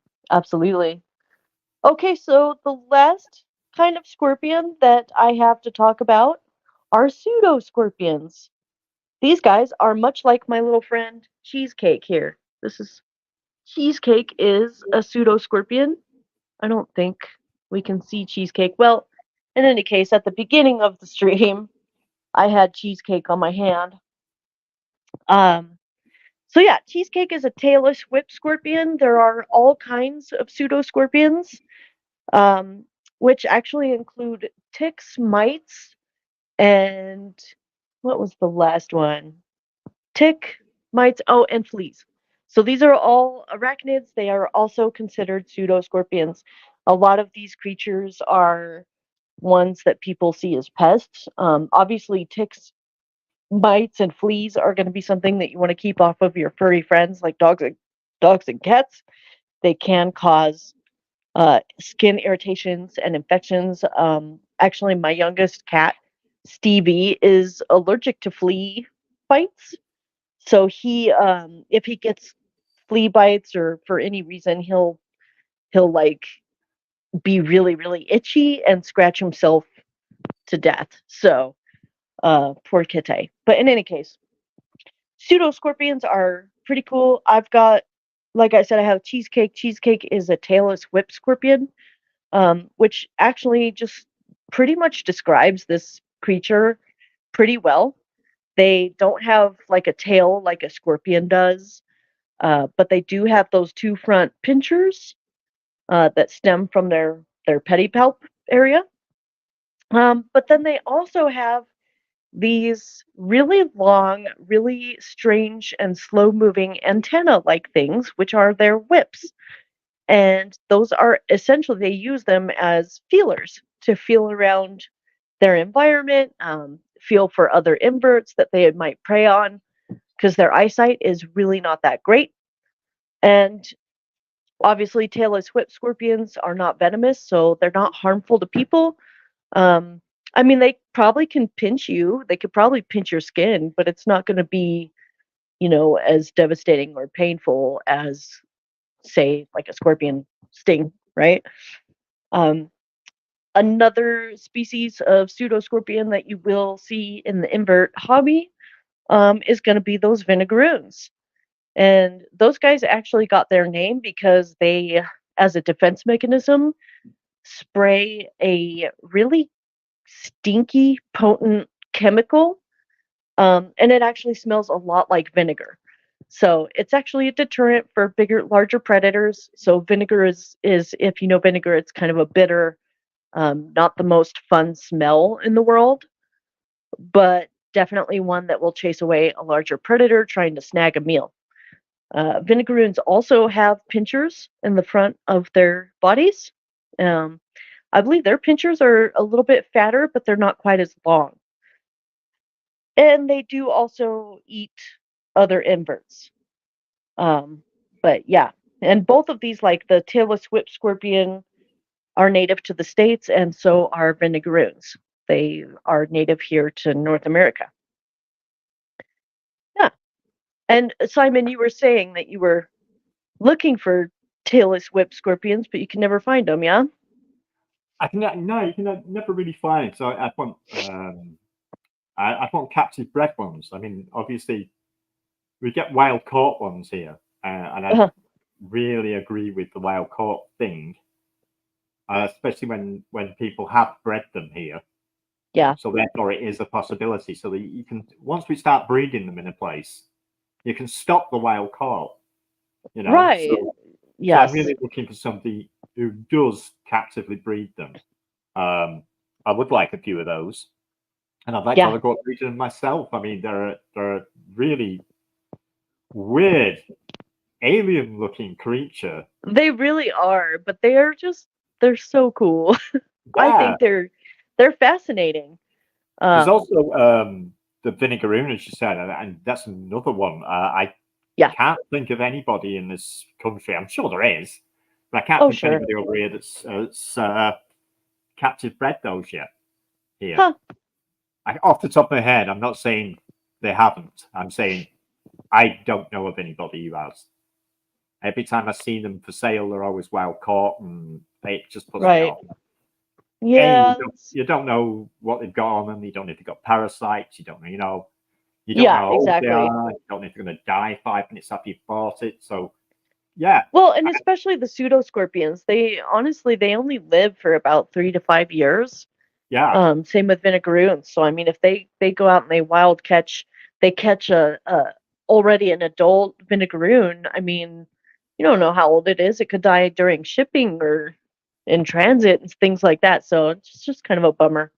[SPEAKER 1] Okay, so the last kind of scorpion that I have to talk about are pseudoscorpions. These guys are much like my little friend Cheesecake here. Cheesecake is a pseudoscorpion. I don't think we can see Cheesecake. Well, in any case, at the beginning of the stream, I had Cheesecake on my hand. So yeah, Cheesecake is a tailless whip scorpion. There are all kinds of pseudoscorpions, which actually include ticks, mites, and what was the last one? Tick, mites, and fleas. So these are all arachnids. They are also considered pseudoscorpions. A lot of these creatures are ones that people see as pests. Obviously, ticks, mites, and fleas are going to be something that you want to keep off of your furry friends, like dogs and cats. They can cause skin irritations and infections. Actually, my youngest cat, Stevie, is allergic to flea bites. So he, if he gets flea bites or for any reason, he'll like be really, really itchy and scratch himself to death. So, poor kitty. But in any case, pseudoscorpions are pretty cool. I've got, like I said, I have Cheesecake. Cheesecake is a tailless whip scorpion, which actually just pretty much describes this creature pretty well. They don't have like a tail like a scorpion does, but they do have those two front pinchers that stem from their pedipalp area. But then they also have these really long, really strange and slow moving antenna like things, which are their whips. And those are essentially, they use them as feelers to feel around their environment, feel for other inverts that they might prey on, because their eyesight is really not that great. And obviously, tailless whip scorpions are not venomous, so they're not harmful to people. Um, I mean, they probably can pinch you. They could probably pinch your skin, but it's not going to be, as devastating or painful as, say, like a scorpion sting, right? Um, Another species of pseudoscorpion that you will see in the invert hobby is going to be those vinegaroons. And those guys actually got their name because they, as a defense mechanism, spray a really stinky, potent chemical, and it actually smells a lot like vinegar. So it's actually a deterrent for larger predators. So vinegar is if you know vinegar, it's kind of a bitter, not the most fun smell in the world, but definitely one that will chase away a larger predator trying to snag a meal. Vinegaroons also have pinchers in the front of their bodies. Um, I believe their pinchers are a little bit fatter, but they're not quite as long. And they do also eat other inverts. But yeah, and both of these, like the tailless whip scorpion, are native to the States, and so are vinegaroons. They are native here to North America. Yeah. And Simon, you were saying that you were looking for tailless whip scorpions, but you can never find them, yeah?
[SPEAKER 2] You can never really find it. So I want captive bred ones. I mean, obviously, we get wild caught ones here, and I really agree with the wild caught thing, especially when people have bred them here.
[SPEAKER 1] Yeah.
[SPEAKER 2] So therefore, it is a possibility. So that you can, once we start breeding them in a place, you can stop the wild caught.
[SPEAKER 1] Right.
[SPEAKER 2] So,
[SPEAKER 1] yes.
[SPEAKER 2] So I'm really looking for somebody who does captively breed them. I would like a few of those, and I'd like to have a go at breeding them myself. I mean, they're a really weird, alien-looking creature.
[SPEAKER 1] They really are, but they're so cool. I think they're fascinating.
[SPEAKER 2] There's also the vinegaroon, as you said, and that's another one. I can't think of anybody in this country. I'm sure there is, but I can't think of anybody over here that's captive bred those yet. Here, off the top of my head, I'm not saying they haven't. I'm saying I don't know of anybody who has. Every time I see them for sale, they're always wild caught, and it just puts me off.
[SPEAKER 1] Yeah,
[SPEAKER 2] you don't know what they've got on them. You don't know if they've got parasites. You don't know, you don't
[SPEAKER 1] know how
[SPEAKER 2] old they are. You don't know if they're going to die 5 minutes after you've bought it. So, yeah.
[SPEAKER 1] Well, and especially the pseudoscorpions, they only live for about 3 to 5 years.
[SPEAKER 2] Yeah.
[SPEAKER 1] Same with vinegaroons. So I mean, if they go out and they catch a already an adult vinegaroon. I mean, you don't know how old it is. It could die during shipping or in transit and things like that. So it's just kind of a bummer.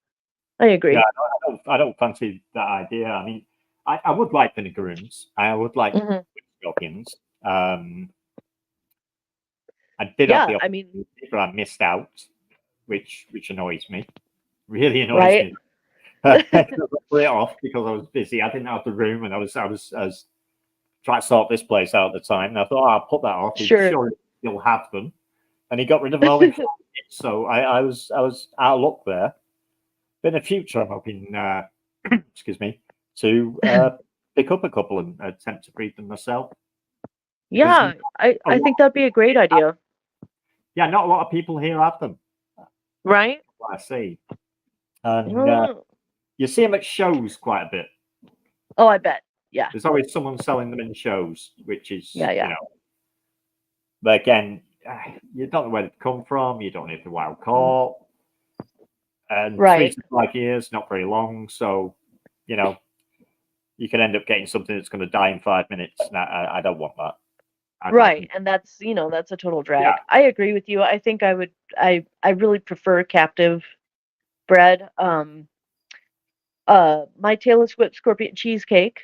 [SPEAKER 1] I agree.
[SPEAKER 2] Yeah, I don't fancy that idea. I mean, I would like vinegaroons. I would like scorpions. I did have the opportunity, but I missed out, which annoys me. Really annoys me. I put it off because I was busy. I didn't have the room, and I was trying to sort this place out at the time. And I thought, I'll put that off. Sure, he'll have them, and he got rid of them all. So I was out of luck there. But in the future, I'm hoping, excuse me, to pick up a couple and attempt to breed them myself.
[SPEAKER 1] Yeah, I think that'd be a great idea.
[SPEAKER 2] Yeah, not a lot of people here have them.
[SPEAKER 1] Right?
[SPEAKER 2] What I see. And you see them at shows quite a bit.
[SPEAKER 1] Oh, I bet. Yeah.
[SPEAKER 2] There's always someone selling them in shows, which is,
[SPEAKER 1] you know.
[SPEAKER 2] But again, you don't know where they've come from. You don't know if they're wild caught. And 3 to 5 years, not very long. So, you can end up getting something that's going to die in 5 minutes. And I don't want that.
[SPEAKER 1] And that's a total drag. Yeah. I agree with you. I think I really prefer captive bred. My tailless whip scorpion cheesecake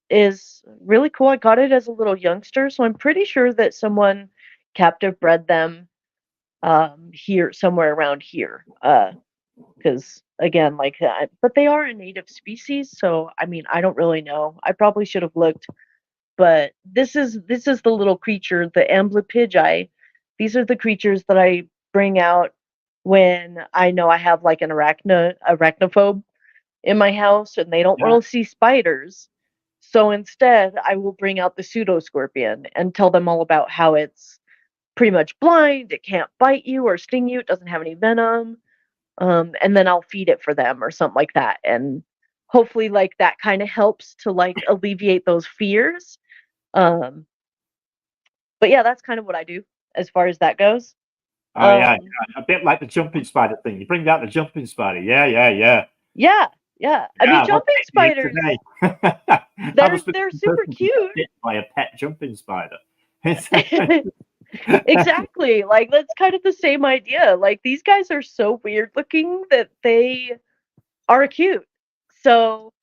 [SPEAKER 1] is really cool. I got it as a little youngster, so I'm pretty sure that someone captive bred them here somewhere around here. Because again, like, but they are a native species, so I mean, I don't really know. I probably should have looked, but this is the little creature, the amblypygi. These are the creatures that I bring out when I know I have like an arachnophobe in my house and they don't
[SPEAKER 2] Yeah.
[SPEAKER 1] want to see spiders. So instead, I will bring out the pseudo scorpion and tell them all about how it's pretty much blind, it can't bite you or sting you, it doesn't have any venom. And then I'll feed it for them or something like that. And hopefully, like, that kind of helps to like alleviate those fears. Um, but yeah, that's kind of what I do as far as that goes.
[SPEAKER 2] Oh yeah, a bit like the jumping spider thing. You bring out the jumping spider. Yeah.
[SPEAKER 1] Yeah. I mean, jumping spiders. They're super cute.
[SPEAKER 2] Bit by a pet jumping spider.
[SPEAKER 1] Exactly. Like, that's kind of the same idea. Like, these guys are so weird looking that they are cute. So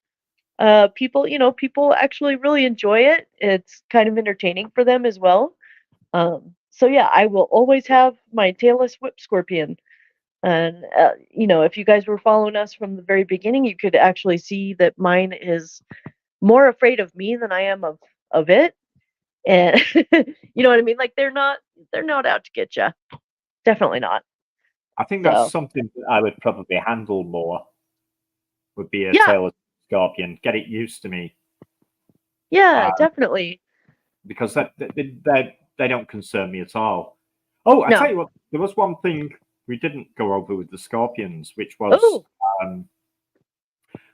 [SPEAKER 1] people, people actually really enjoy it. It's kind of entertaining for them as well. So yeah, I will always have my tailless whip scorpion. And if you guys were following us from the very beginning, you could actually see that mine is more afraid of me than I am of it. And you know what I mean? Like, they're not out to get you. Definitely not.
[SPEAKER 2] I think that's something that I would probably handle more. Would be a tailless scorpion. Get it used to me.
[SPEAKER 1] Yeah, definitely.
[SPEAKER 2] Because they don't concern me at all. Oh, I tell you what, there was one thing we didn't go over with the scorpions, which was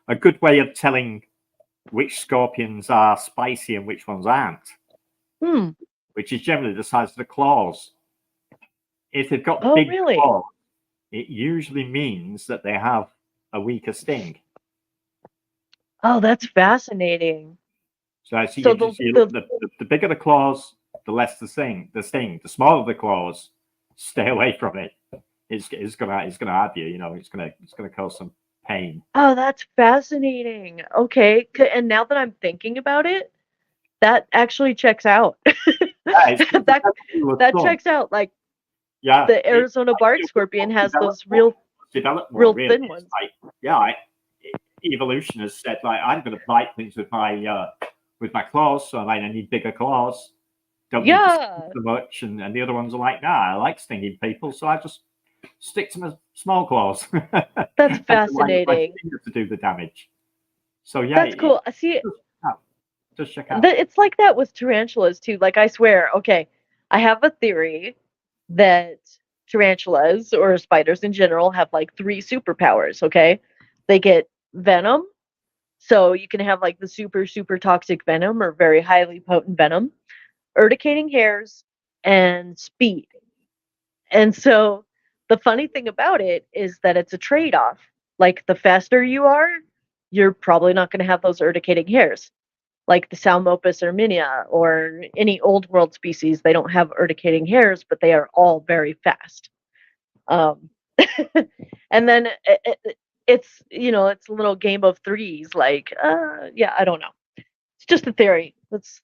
[SPEAKER 2] a good way of telling which scorpions are spicy and which ones aren't. Which is generally the size of the claws. If they've got big claws, it usually means that they have a weaker sting.
[SPEAKER 1] Oh, that's fascinating.
[SPEAKER 2] So the bigger the claws, the less the sting. The smaller the claws, stay away from it. It's gonna have you. It's gonna cause some pain.
[SPEAKER 1] Oh, that's fascinating. Okay, and now that I'm thinking about it, that actually checks out. that checks out. Like, the Arizona bark scorpion has those real thin ones.
[SPEAKER 2] Evolution has said, like, I'm going to bite things with my claws, so I need bigger claws. Don't need to so much, and the other ones are like, I like stinging people, so I just stick to my small claws.
[SPEAKER 1] That's fascinating.
[SPEAKER 2] To do the damage. So yeah,
[SPEAKER 1] that's cool. I see.
[SPEAKER 2] Just check out.
[SPEAKER 1] It's like that with tarantulas too. Like, I swear, okay, I have a theory that tarantulas or spiders in general have like 3 superpowers. Okay, they get venom, so you can have like the super toxic venom or very highly potent venom, urticating hairs, and speed. And so the funny thing about it is that it's a trade-off. Like, the faster you are, you're probably not going to have those urticating hairs. Like the Salmopus erminia or any old world species, they don't have urticating hairs, but they are all very fast. And then it's it's a little game of threes. Like, I don't know. It's just a theory. That's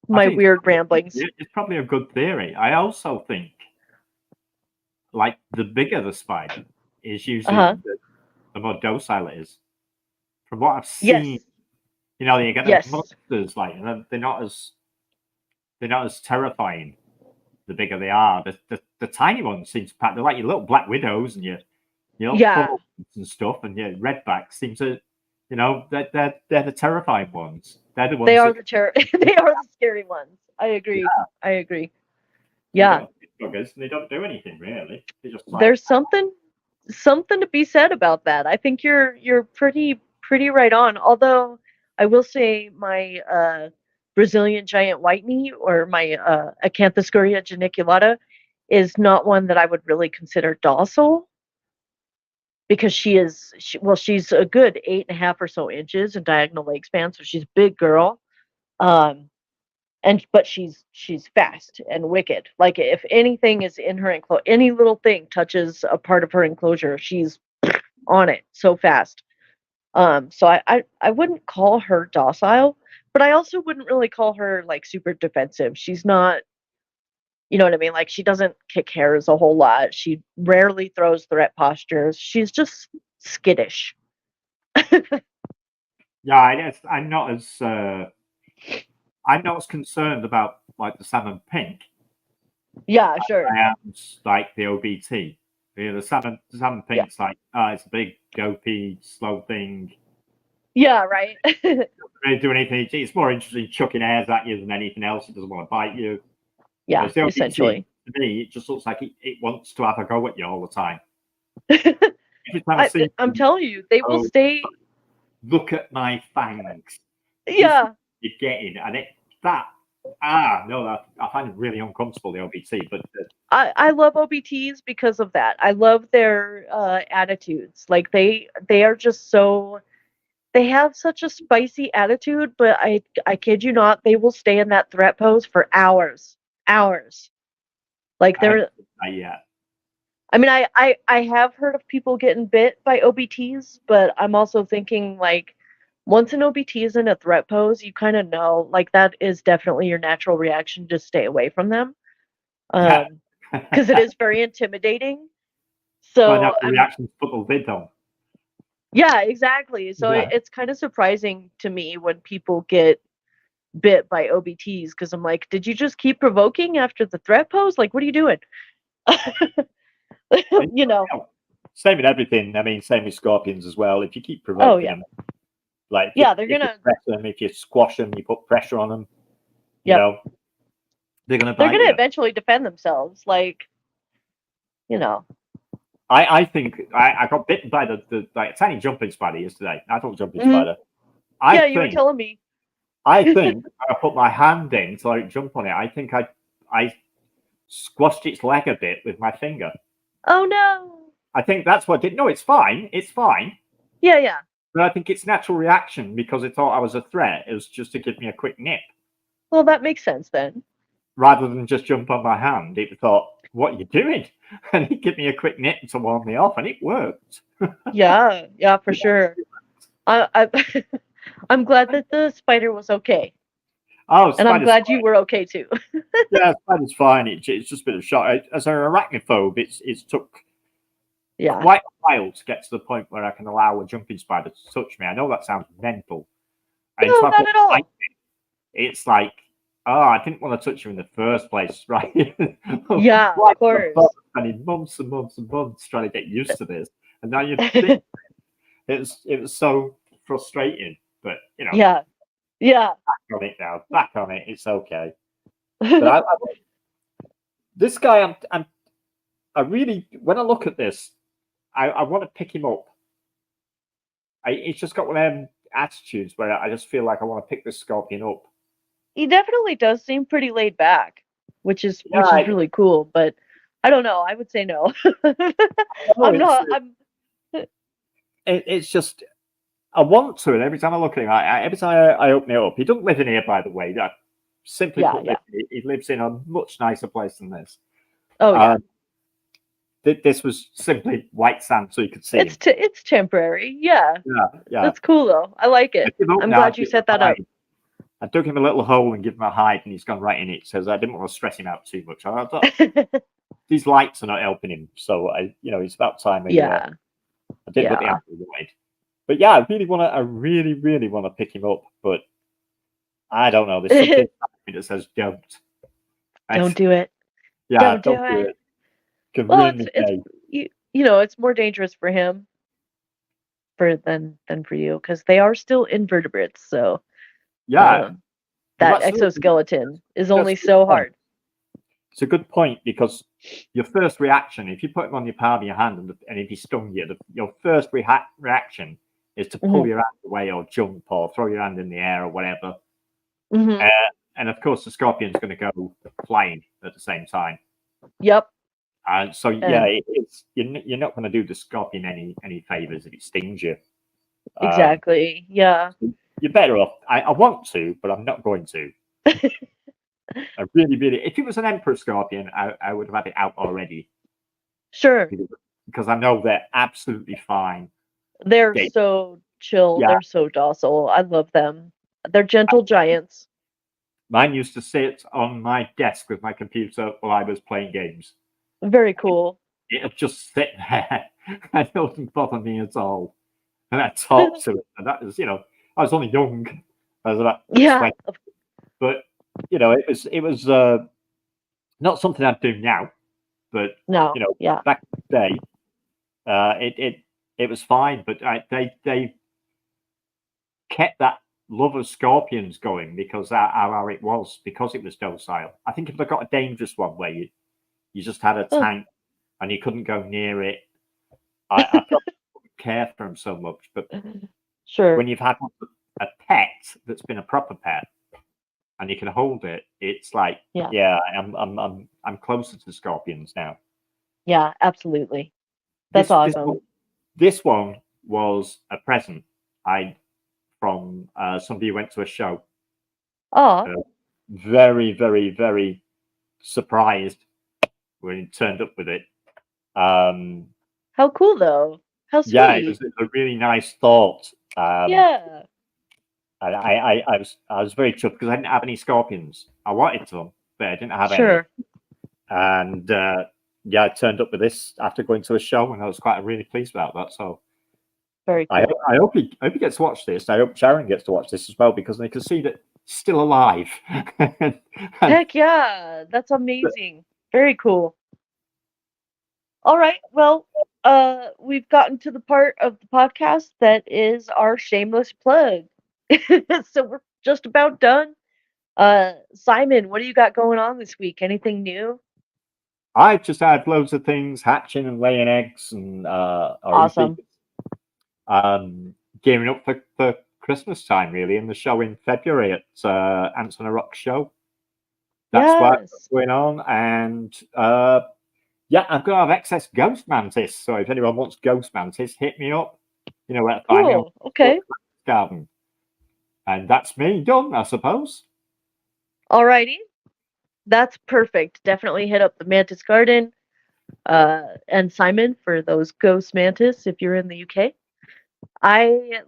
[SPEAKER 1] my weird ramblings.
[SPEAKER 2] It's probably a good theory. I also think, like, the bigger the spider is usually the more docile it is. From what I've seen, you get the monsters, like, and they're not as terrifying. The bigger they are, the tiny ones seem to pack. They're like your little black widows and your and stuff, and your redbacks seem to, they're the terrifying ones. They're the ones.
[SPEAKER 1] They are they are the scary ones. I agree. Yeah. I agree. Yeah.
[SPEAKER 2] They don't do anything really.
[SPEAKER 1] There's something to be said about that. I think you're pretty right on. Although I will say my Brazilian giant white knee, or my Acanthoscurria geniculata, is not one that I would really consider docile, because she's a good 8.5 or so inches in diagonal leg span, so she's a big girl. But she's fast and wicked. Like, if anything is in her enclosure, any little thing touches a part of her enclosure, she's on it so fast. So I wouldn't call her docile, but I also wouldn't really call her like super defensive. She's not, You know what I mean? Like, she doesn't kick hairs a whole lot. She rarely throws threat postures. She's just skittish.
[SPEAKER 2] Yeah, I guess I'm not as concerned about like the salmon pink.
[SPEAKER 1] Yeah, sure.
[SPEAKER 2] I am like the OBT. The salmon pink's like, it's a big dopey, slow thing.
[SPEAKER 1] Yeah, right.
[SPEAKER 2] Doesn't really do anything. It's more interesting chucking hairs at you than anything else. It doesn't want to bite you.
[SPEAKER 1] Yeah,
[SPEAKER 2] The OBT,
[SPEAKER 1] essentially.
[SPEAKER 2] to me, it just looks like it wants to have a go at you all the time. Every time I see
[SPEAKER 1] I'm telling you, they will stay.
[SPEAKER 2] Look at my fangs.
[SPEAKER 1] Yeah.
[SPEAKER 2] You're getting, and I find it really uncomfortable, the OBT. But
[SPEAKER 1] I love OBTs because of that. I love their attitudes. Like, they are just so, they have such a spicy attitude, but I kid you not, they will stay in that threat pose for hours. Like, they're,
[SPEAKER 2] yeah.
[SPEAKER 1] I mean, I have heard of people getting bit by OBTs, but I'm also thinking, like, once an OBT is in a threat pose, you kind of know, like, that is definitely your natural reaction. Just stay away from them. Because it is very intimidating. So
[SPEAKER 2] find out the reactions to put the lid on.
[SPEAKER 1] Yeah, exactly. So it's kind of surprising to me when people get bit by OBTs, because I'm like, did you just keep provoking after the threat pose? Like, what are you doing? You know.
[SPEAKER 2] Same with everything. I mean, same with scorpions as well. If you keep provoking them, like
[SPEAKER 1] they're
[SPEAKER 2] if
[SPEAKER 1] gonna
[SPEAKER 2] you press them, if you squash them, you put pressure on them. You know, they're gonna
[SPEAKER 1] eventually defend themselves. Like, you know.
[SPEAKER 2] I think I got bitten by the like tiny jumping spider yesterday. I thought jumping spider.
[SPEAKER 1] You were telling me.
[SPEAKER 2] I think I put my hand in to like jump on it. I think I squashed its leg a bit with my finger.
[SPEAKER 1] Oh no!
[SPEAKER 2] I think that's what did. No, it's fine. It's fine.
[SPEAKER 1] Yeah.
[SPEAKER 2] But I think its natural reaction, because it thought I was a threat, is just to give me a quick nip.
[SPEAKER 1] Well, that makes sense then.
[SPEAKER 2] Rather than just jump on my hand, it thought, "What are you doing?" And it gave me a quick nip to warn me off, and it worked.
[SPEAKER 1] Yeah, for sure. I'm glad that the spider was okay.
[SPEAKER 2] Oh,
[SPEAKER 1] and I'm glad you were okay too.
[SPEAKER 2] Yeah, spider's fine. It's just a bit of shock. As an arachnophobe, it's took quite a while to get to the point where I can allow a jumping spider to touch me. I know that sounds mental.
[SPEAKER 1] No, not at all.
[SPEAKER 2] It's like, I didn't want to touch you in the first place, right?
[SPEAKER 1] Yeah, of course.
[SPEAKER 2] I need months and months and months trying to get used to this, and now you it was so frustrating. But you know,
[SPEAKER 1] yeah.
[SPEAKER 2] Back on it now. Back on it. It's okay. But this guy, I really, when I look at this, I want to pick him up. He's just got one of them attitudes where I just feel like I want to pick this scorpion up.
[SPEAKER 1] He definitely does seem pretty laid back, which is really cool. But I don't know. I would say no.
[SPEAKER 2] It's just, I want to, and every time I look at him, every time I open it up, he doesn't live in here, by the way. That simply put, he lives in a much nicer place than this.
[SPEAKER 1] Oh yeah.
[SPEAKER 2] This was simply white sand, so you could see.
[SPEAKER 1] It's temporary. Yeah. That's cool though. I like it. I'm glad you set that up.
[SPEAKER 2] I dug him a little hole and give him a hide, and he's gone right in it. So I didn't want to stress him out too much. These lights are not helping him, so it's about time.
[SPEAKER 1] Yeah.
[SPEAKER 2] I did what the apple wanted. But yeah, I really want to pick him up, but I don't know. There's something that says don't.
[SPEAKER 1] Don't do it.
[SPEAKER 2] Yeah, don't do it.
[SPEAKER 1] Well, it's more dangerous for him than for you, because they are still invertebrates. So that exoskeleton is only so hard.
[SPEAKER 2] It's a good point, because your first reaction, if you put him on your palm of your hand and if he stung you, your first reaction is to pull your hand away or jump or throw your hand in the air or whatever. And of course, the scorpion's going to go flying at the same time.
[SPEAKER 1] Yep.
[SPEAKER 2] And so you're not going to do the scorpion any favors if it stings you.
[SPEAKER 1] Exactly. Yeah.
[SPEAKER 2] You're better off. I want to, but I'm not going to. I really. If it was an emperor scorpion, I would have had it out already.
[SPEAKER 1] Sure.
[SPEAKER 2] Because I know they're absolutely fine.
[SPEAKER 1] They're so chill. Yeah. They're so docile. I love them. They're gentle giants.
[SPEAKER 2] Mine used to sit on my desk with my computer while I was playing games.
[SPEAKER 1] Very cool.
[SPEAKER 2] It'd just sit there and it wouldn't bother me at all. And I talked to it. And that was, I was only young. I was about 20. But, it was not something I'd do now. But, back in the day, it was fine. But they kept that love of scorpions going because how it was, because it was docile. I think if they got a dangerous one where you just had a tank and you couldn't go near it, I probably wouldn't care for them so much. But
[SPEAKER 1] sure,
[SPEAKER 2] when you've had a pet that's been a proper pet and you can hold it, it's like, I'm closer to scorpions now.
[SPEAKER 1] Yeah, absolutely. That's awesome.
[SPEAKER 2] This one was a present from somebody who went to a show.
[SPEAKER 1] Oh,
[SPEAKER 2] very, very, very surprised when he turned up with it.
[SPEAKER 1] How cool, though. How sweet.
[SPEAKER 2] Yeah, it was a really nice thought.
[SPEAKER 1] Yeah.
[SPEAKER 2] I was very chuffed because I didn't have any scorpions. I wanted some, but I didn't have
[SPEAKER 1] any.
[SPEAKER 2] And I turned up with this after going to a show, and I was quite really pleased about that. So
[SPEAKER 1] very cool.
[SPEAKER 2] I hope he gets to watch this. I hope Sharon gets to watch this as well because they can see that he's still alive.
[SPEAKER 1] Heck yeah, that's amazing. Very cool. All right, well, we've gotten to the part of the podcast that is our shameless plug. So we're just about done. Simon, what do you got going on this week? Anything new?
[SPEAKER 2] I've just had loads of things hatching and laying eggs and
[SPEAKER 1] awesome.
[SPEAKER 2] Gearing up for Christmas time, really, in the show in February at Ants on a Rock show. That's what's going on. And I've got to have excess ghost mantis. So if anyone wants ghost mantis, hit me up. You know where to find me.
[SPEAKER 1] Okay.
[SPEAKER 2] Garden. And that's me done, I suppose.
[SPEAKER 1] Alrighty. That's perfect. Definitely hit up the Mantis Garden and Simon for those ghost mantis if you're in the UK.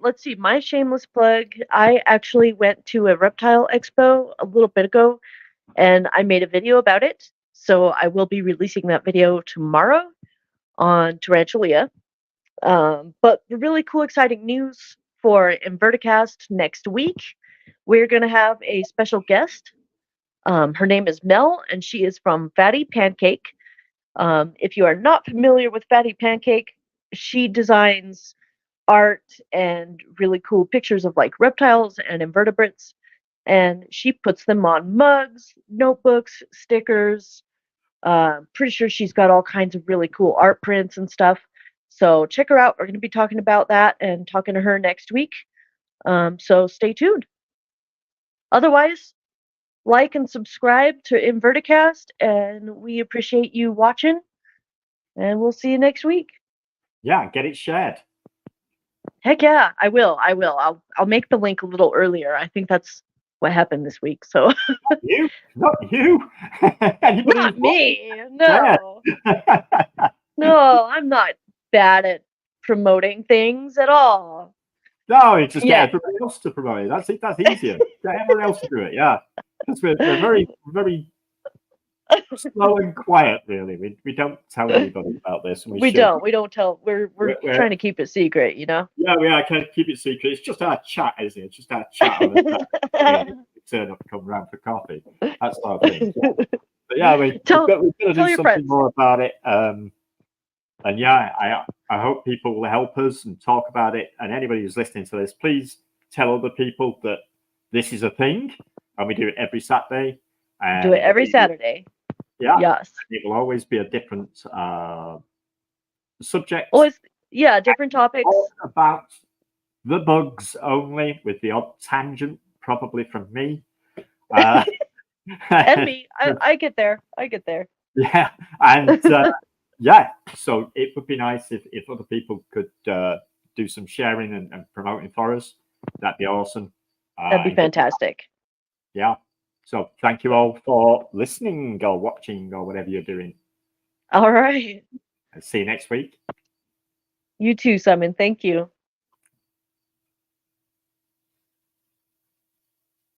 [SPEAKER 1] Let's see, my shameless plug. I actually went to a reptile expo a little bit ago and I made a video about it. So I will be releasing that video tomorrow on Tarantula. But the really cool, exciting news for InvertiCast next week, we're going to have a special guest. Her name is Mel, and she is from Fatty Pancake. If you are not familiar with Fatty Pancake, she designs art and really cool pictures of like reptiles and invertebrates. And she puts them on mugs, notebooks, stickers. Pretty sure she's got all kinds of really cool art prints and stuff. So check her out. We're going to be talking about that and talking to her next week. So stay tuned. Otherwise, like and subscribe to InvertiCast, and we appreciate you watching. And we'll see you next week.
[SPEAKER 2] Yeah, get it shared.
[SPEAKER 1] Heck yeah, I will. I'll make the link a little earlier. I think that's what happened this week. So
[SPEAKER 2] not you.
[SPEAKER 1] Not me. No. No, I'm not bad at promoting things at all.
[SPEAKER 2] No, it's just get everybody else to promote it. That's it. That's easier. Get everyone else to do it. Yeah, because we're very, very slow and quiet. Really, we don't tell anybody about this. And we
[SPEAKER 1] don't. We don't tell. We're trying to keep it secret. You know.
[SPEAKER 2] Yeah, we are. Can't keep it secret. It's just our chat, isn't it? It's just our chat. On the we turn up and come around for coffee. That's our thing. Yeah. But yeah, we've got to do something more about it. And yeah, I hope people will help us and talk about it. And anybody who's listening to this, please tell other people that this is a thing, and we do it every Saturday.
[SPEAKER 1] Do it every Saturday.
[SPEAKER 2] Yeah.
[SPEAKER 1] Yes.
[SPEAKER 2] It will always be a different subject.
[SPEAKER 1] Always, different topics.
[SPEAKER 2] About the bugs only, with the odd tangent, probably from me.
[SPEAKER 1] And me. I get there.
[SPEAKER 2] Yeah. And yeah, so it would be nice if other people could do some sharing and promoting for us. That'd be awesome.
[SPEAKER 1] That'd be fantastic.
[SPEAKER 2] Yeah. So thank you all for listening or watching or whatever you're doing.
[SPEAKER 1] All right.
[SPEAKER 2] See you next week.
[SPEAKER 1] You too, Simon. Thank you.